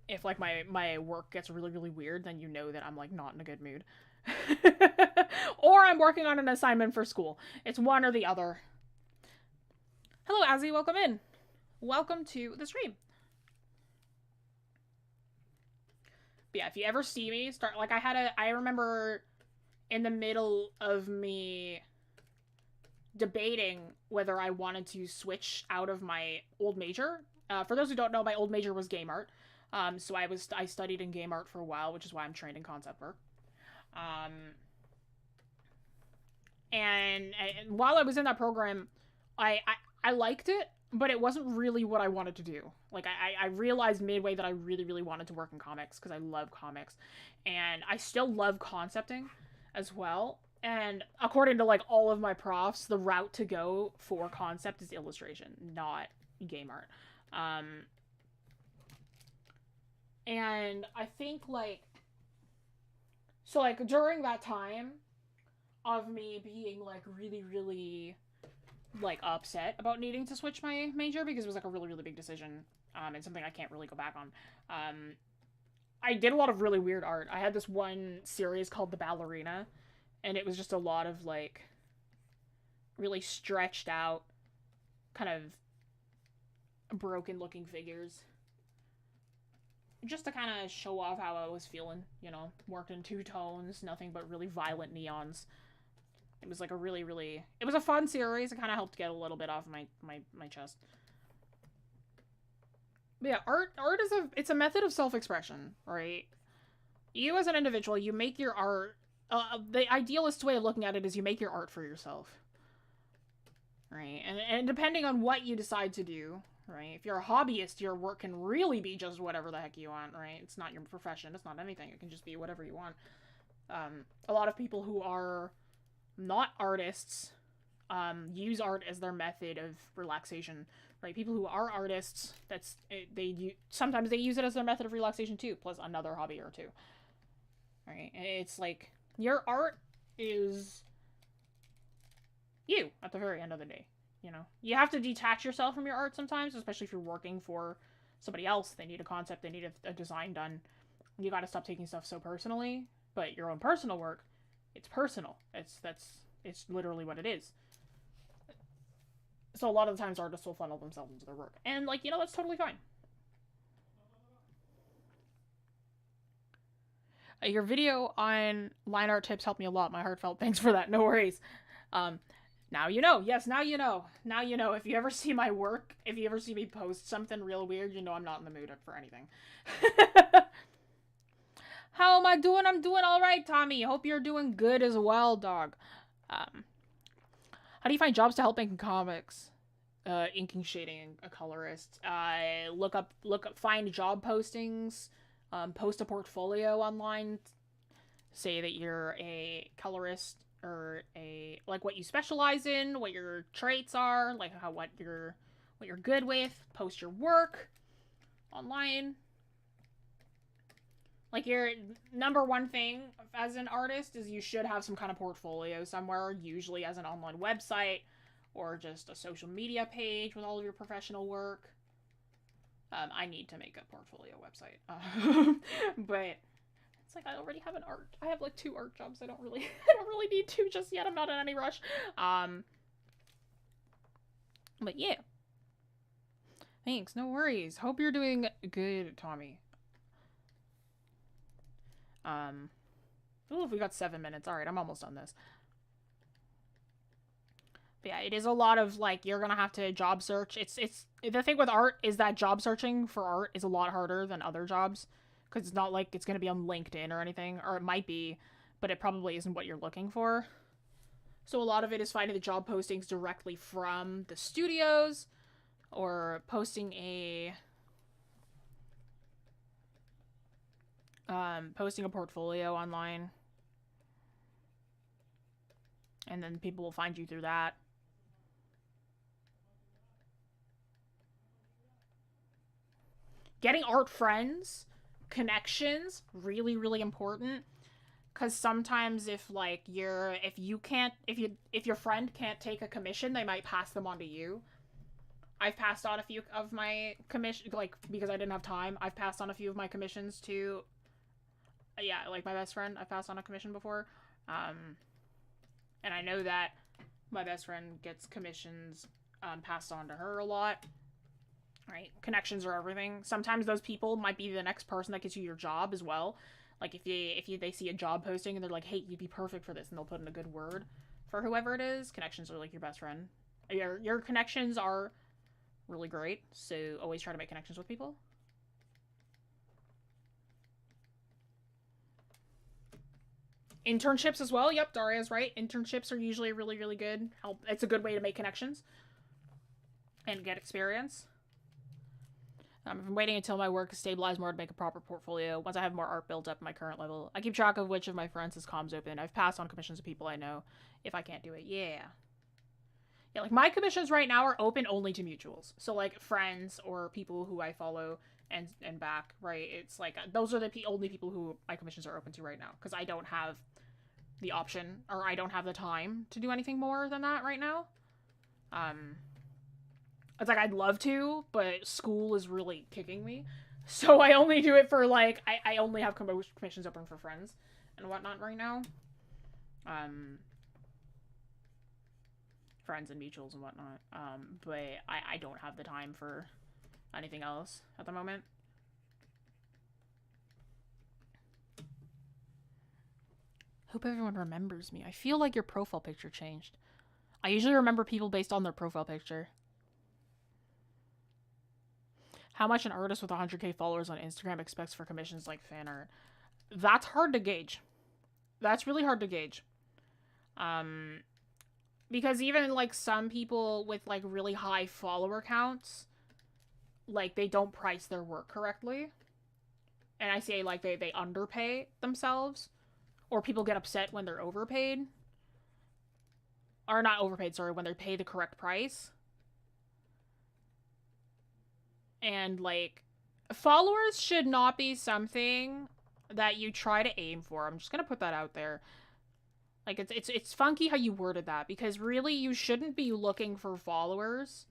if, like, my work gets really, really weird, then you know that I'm, like, not in a good mood. Or I'm working on an assignment for school. It's one or the other. Hello, Azzy. Welcome in. Welcome to the stream. But yeah, if you ever see me start... Like, I remember in the middle of me debating whether I wanted to switch out of my old major. For those who don't know, my old major was game art. So I studied in game art for a while, which is why I'm trained in concept work. And while I was in that program, I liked it, but it wasn't really what I wanted to do. Like, I realized midway that I really, really wanted to work in comics, because I love comics. And I still love concepting as well. And according to, like, all of my profs, the route to go for concept is illustration, not game art. And I think, like, so, like, during that time of me being, like, really, really, like, upset about needing to switch my major because it was, like, a really, really big decision, and something I can't really go back on, I did a lot of really weird art. I had this one series called The Ballerina, and it was just a lot of, like, really stretched out, kind of broken looking figures. Just to kind of show off how I was feeling, you know, worked in two tones, nothing but really violent neons. It was like a really, really, it was a fun series. It kind of helped get a little bit off my chest. But yeah, art is it's a method of self-expression, right? You as an individual, you make your art, the idealist way of looking at it is you make your art for yourself. Right? And depending on what you decide to do, right? If you're a hobbyist, your work can really be just whatever the heck you want, right? It's not your profession. It's not anything. It can just be whatever you want. A lot of people who are not artists use art as their method of relaxation, right? People who are artists, sometimes they use it as their method of relaxation too, plus another hobby or two, right? It's like your art is you at the very end of the day. You know, you have to detach yourself from your art sometimes, especially if you're working for somebody else. They need a concept, they need a design done. You got to stop taking stuff so personally. But your own personal work, it's personal. It's literally what it is. So a lot of the times artists will funnel themselves into their work, and like, you know, that's totally fine. Your video on line art tips helped me a lot. My heartfelt thanks for that. No worries. Now you know. Yes, now you know. Now you know. If you ever see my work, if you ever see me post something real weird, you know I'm not in the mood for anything. How am I doing? I'm doing all right, Tommy. Hope you're doing good as well, dog. How do you find jobs to help in comics? Inking, shading, a colorist. Find job postings. Post a portfolio online. Say that you're a colorist, or like what you specialize in, what your traits are, like what you're good with. Post your work online. Like, your number one thing as an artist is you should have some kind of portfolio somewhere, usually as an online website or just a social media page with all of your professional work. I need to make a portfolio website. But it's like I already have an art. I have like 2 art jobs. I don't really need 2 just yet. I'm not in any rush. But yeah. Thanks. No worries. Hope you're doing good, Tommy. Ooh, we got 7 minutes. All right, I'm almost on this. But yeah, it is a lot of, like, you're gonna have to job search. It's the thing with art is that job searching for art is a lot harder than other jobs, because it's not like it's gonna be on LinkedIn or anything, or it might be, but it probably isn't what you're looking for. So a lot of it is finding the job postings directly from the studios, or posting a portfolio online, and then people will find you through that. Getting art friends, connections, really, really important. Because sometimes if your friend can't take a commission, they might pass them on to you. I've passed on a few of my commission, like, because I didn't have time. I've passed on a few of my commissions to, yeah, like my best friend. I've passed on a commission before, and I know that my best friend gets commissions passed on to her a lot. Right? Connections are everything. Sometimes those people might be the next person that gets you your job as well. Like, if they see a job posting and they're like, hey, you'd be perfect for this, and they'll put in a good word for whoever it is. Connections are like your best friend. Your connections are really great, so always try to make connections with people. Internships as well. Yep, Daria's right. Internships are usually really, really good. It's a good way to make connections and get experience. I'm waiting until my work is stabilized more to make a proper portfolio. Once I have more art built up at my current level, I keep track of which of my friends' comms open. I've passed on commissions to people I know if I can't do it. Yeah. Yeah, like my commissions right now are open only to mutuals. So like friends or people who I follow and back, right? It's like those are the only people who my commissions are open to right now because I don't have the option or I don't have the time to do anything more than that right now. Um it's like I'd love to, but school is really kicking me. So I only do it for like I only have commissions open for friends and whatnot right now. Um Friends and mutuals and whatnot. But I don't have the time for anything else at the moment. Hope everyone remembers me. I feel like your profile picture changed. I usually remember people based on their profile picture. How much an artist with 100k followers on Instagram expects for commissions like fan art? That's hard to gauge. That's really hard to gauge. Because even like some people with like really high follower counts, like they don't price their work correctly. And I say like they underpay themselves. Or people get upset when they're overpaid. Or not overpaid, sorry, when they pay the correct price. And like followers should not be something that you try to aim for. I'm just gonna put that out there. Like it's funky how you worded that because really you shouldn't be looking for followers.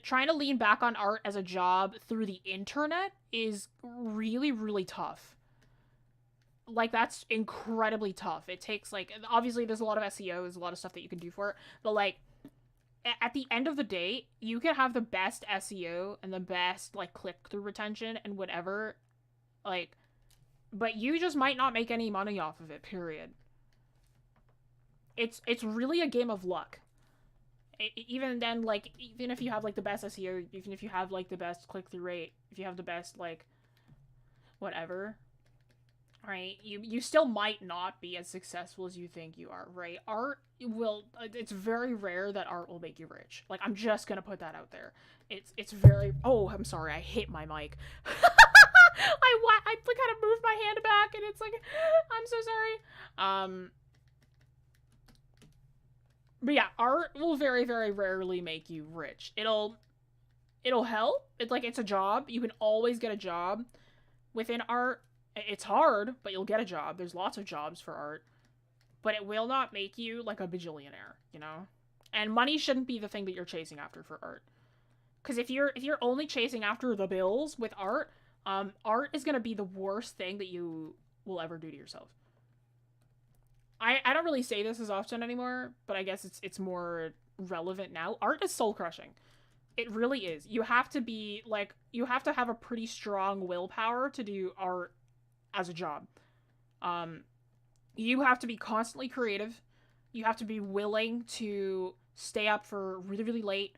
Trying to lean back on art as a job through the internet is really, really tough. Like that's incredibly tough. It takes like obviously there's a lot of SEO, there's a lot of stuff that you can do for it, but like at the end of the day, you can have the best SEO and the best like click-through retention and whatever, like, but you just might not make any money off of it, period. It's really a game of luck. Even then, like, even if you have like the best SEO, even if you have like the best click-through rate, if you have the best like whatever, right, you still might not be as successful as you think you are, right? Art will, it's very rare that art will make you rich. Like, I'm just gonna put that out there. It's very, oh, I'm sorry, I hit my mic. I kind of moved my hand back and it's like, I'm so sorry. But yeah, art will very, very rarely make you rich. It'll help. It's like, it's a job. You can always get a job within art. It's hard, but you'll get a job. There's lots of jobs for art. But it will not make you like a bajillionaire, you know? And money shouldn't be the thing that you're chasing after for art. Because if you're only chasing after the bills with art, art is gonna be the worst thing that you will ever do to yourself. I don't really say this as often anymore, but I guess it's more relevant now. Art is soul crushing. It really is. You have to be like, you have to have a pretty strong willpower to do art as a job. You have to be constantly creative. You have to be willing to stay up for really, really late.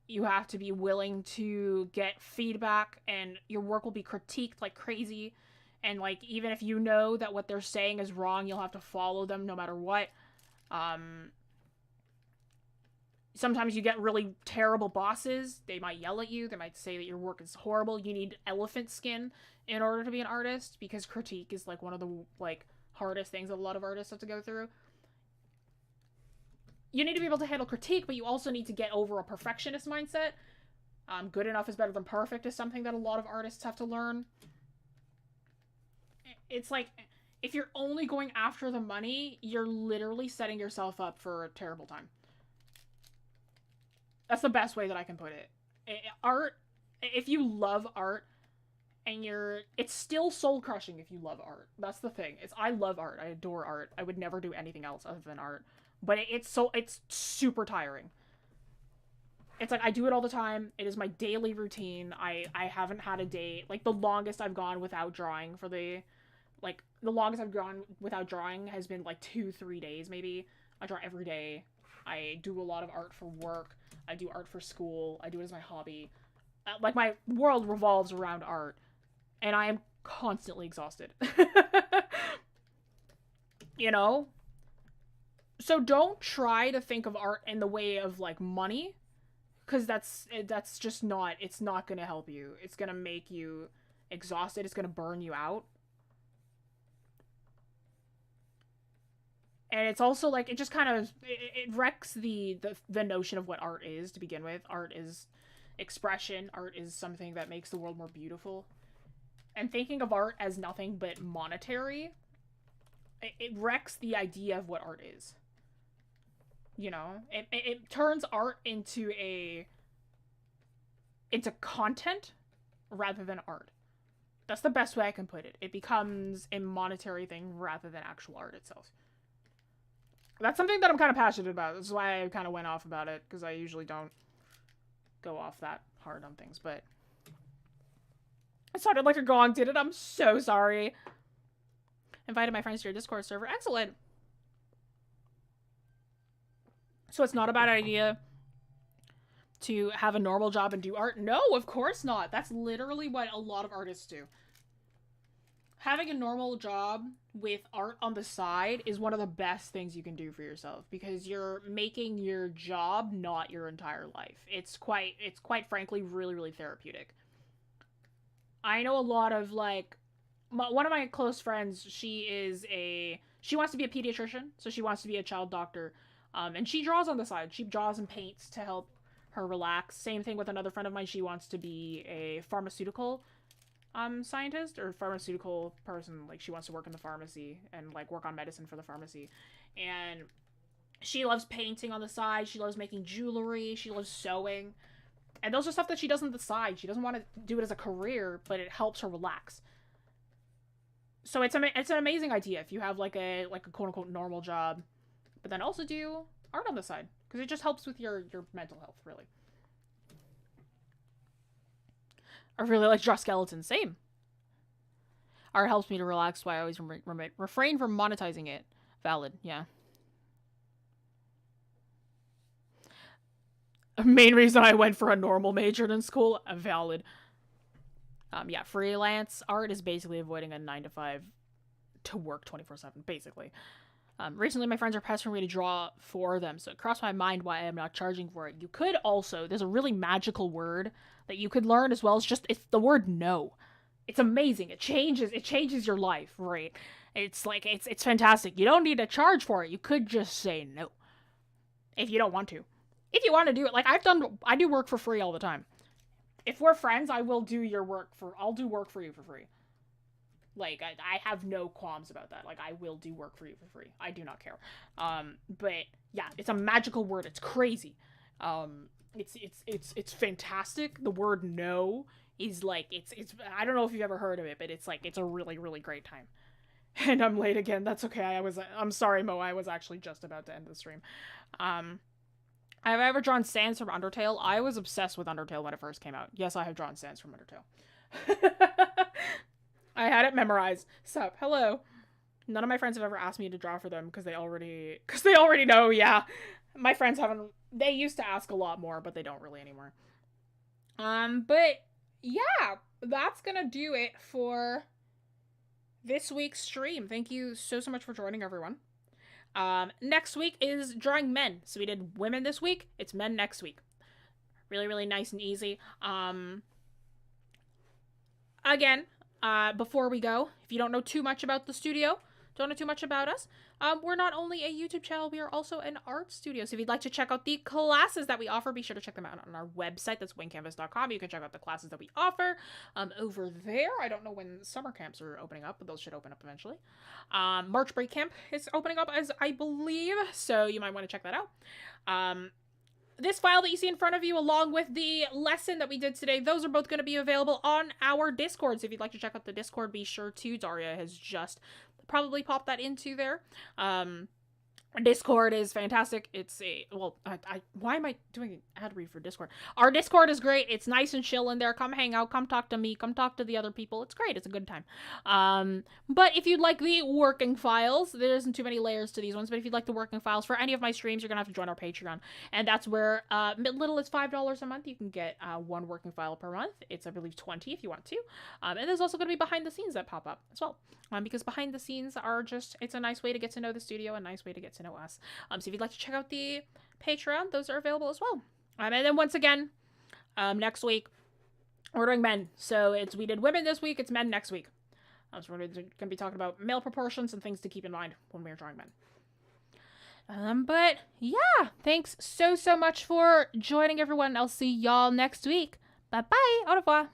You have to be willing to get feedback, and your work will be critiqued like crazy. And like, even if you know that what they're saying is wrong, you'll have to follow them no matter what. Sometimes you get really terrible bosses. They might yell at you. They might say that your work is horrible. You need elephant skin in order to be an artist, because critique is like one of the like hardest things that a lot of artists have to go through. You need to be able to handle critique, but you also need to get over a perfectionist mindset. Good enough is better than perfect is something that a lot of artists have to learn. It's like, if you're only going after the money, you're literally setting yourself up for a terrible time. That's the best way that I can put it. Art, if you love art, and it's still soul crushing if you love art. That's the thing. I love art. I adore art. I would never do anything else other than art. But it's super tiring. It's like, I do it all the time. It is my daily routine. I haven't had a day, like, the longest I've gone without drawing has been like 2-3 days maybe. I draw every day. I do a lot of art for work. I do art for school. I do it as my hobby. Like, my world revolves around art. And I am constantly exhausted. You know? So don't try to think of art in the way of, like, money. Because that's just not, it's not going to help you. It's going to make you exhausted. It's going to burn you out. And it's also like, it just kind of, it wrecks the notion of what art is to begin with. Art is expression. Art is something that makes the world more beautiful. And thinking of art as nothing but monetary, it wrecks the idea of what art is. You know? It turns art into content rather than art. That's the best way I can put it. It becomes a monetary thing rather than actual art itself. That's something that I'm kind of passionate about. That's why I kind of went off about it, because I usually don't go off that hard on things, but it sounded like a gong, did it? I'm so sorry. Invited my friends to your Discord server. Excellent. So it's not a bad idea to have a normal job and do art? No, of course not. That's literally what a lot of artists do. Having a normal job with art on the side is one of the best things you can do for yourself, because you're making your job not your entire life. It's quite frankly really, really therapeutic. I know a lot of, like, one of my close friends, she wants to be a pediatrician, so she wants to be a child doctor. And she draws on the side. She draws and paints to help her relax. Same thing with another friend of mine. She wants to be a pharmaceutical scientist or pharmaceutical person. Like, she wants to work in the pharmacy and, like, work on medicine for the pharmacy. And she loves painting on the side. She loves making jewelry. She loves sewing. And those are stuff that she does on the side. She doesn't want to do it as a career, but it helps her relax. So it's an amazing idea if you have like a quote unquote normal job, but then also do art on the side, because it just helps with your mental health, really. I really like to draw skeletons. Same. Art helps me to relax, so I always refrain from monetizing it. Valid, yeah. Main reason I went for a normal major in school. Valid. Yeah, freelance art is basically avoiding a 9 to 5 to work 24/7, basically. Recently, my friends are pestering me to draw for them, so it crossed my mind why I am not charging for it. You could also, there's a really magical word that you could learn as well. It's the word no. It's amazing. It changes your life, right? It's like, it's fantastic. You don't need to charge for it. You could just say no. If you don't want to. If you want to do it, like I do work for free all the time. If we're friends, I'll do work for you for free. Like, I have no qualms about that. Like, I will do work for you for free. I do not care. But yeah, it's a magical word. It's crazy. It's fantastic. The word no is like, it's I don't know if you've ever heard of it, but it's like, it's a really, really great time. And I'm late again. That's okay. I'm sorry, Mo. I was actually just about to end the stream. Have I ever drawn Sans from Undertale? I was obsessed with Undertale when it first came out. Yes, I have drawn Sans from Undertale. I had it memorized. Sup, hello. None of my friends have ever asked me to draw for them because they already know, yeah. My friends they used to ask a lot more, but they don't really anymore. But yeah, that's gonna do it for this week's stream. Thank you so much for joining, everyone. Next week is drawing men. So we did women this week. It's men next week. Really, really nice and easy. Again, before we go, if you don't know too much about the studio, don't know too much about us, we're not only a YouTube channel, we are also an art studio. So if you'd like to check out the classes that we offer, be sure to check them out on our website. That's wingcanvas.com. You can check out the classes that we offer over there. I don't know when summer camps are opening up, but those should open up eventually. March break camp is opening up, as I believe, so you might want to check that out. This file that you see in front of you, along with the lesson that we did today, those are both going to be available on our Discord. So if you'd like to check out the Discord, be sure to. Daria has just probably popped that into there. Discord is fantastic. It's why am I doing an ad read for Discord? Our Discord is great. It's nice and chill in there. Come hang out. Come talk to me. Come talk to the other people. It's great. It's a good time. But if you'd like the working files, there isn't too many layers to these ones, but if you'd like the working files for any of my streams, you're going to have to join our Patreon. And that's where, little is $5 a month. You can get one working file per month. It's, I believe, 20 if you want to. And there's also going to be behind the scenes that pop up as well. Because behind the scenes are it's a nice way to get to know the studio, a nice way to get to know us. So if you'd like to check out the Patreon, those are available as well. And then once again, next week, we're doing men. So we did women this week, it's men next week. So we're going to be talking about male proportions and things to keep in mind when we're drawing men. But yeah, thanks so much for joining, everyone. I'll see y'all next week. Bye bye. Au revoir.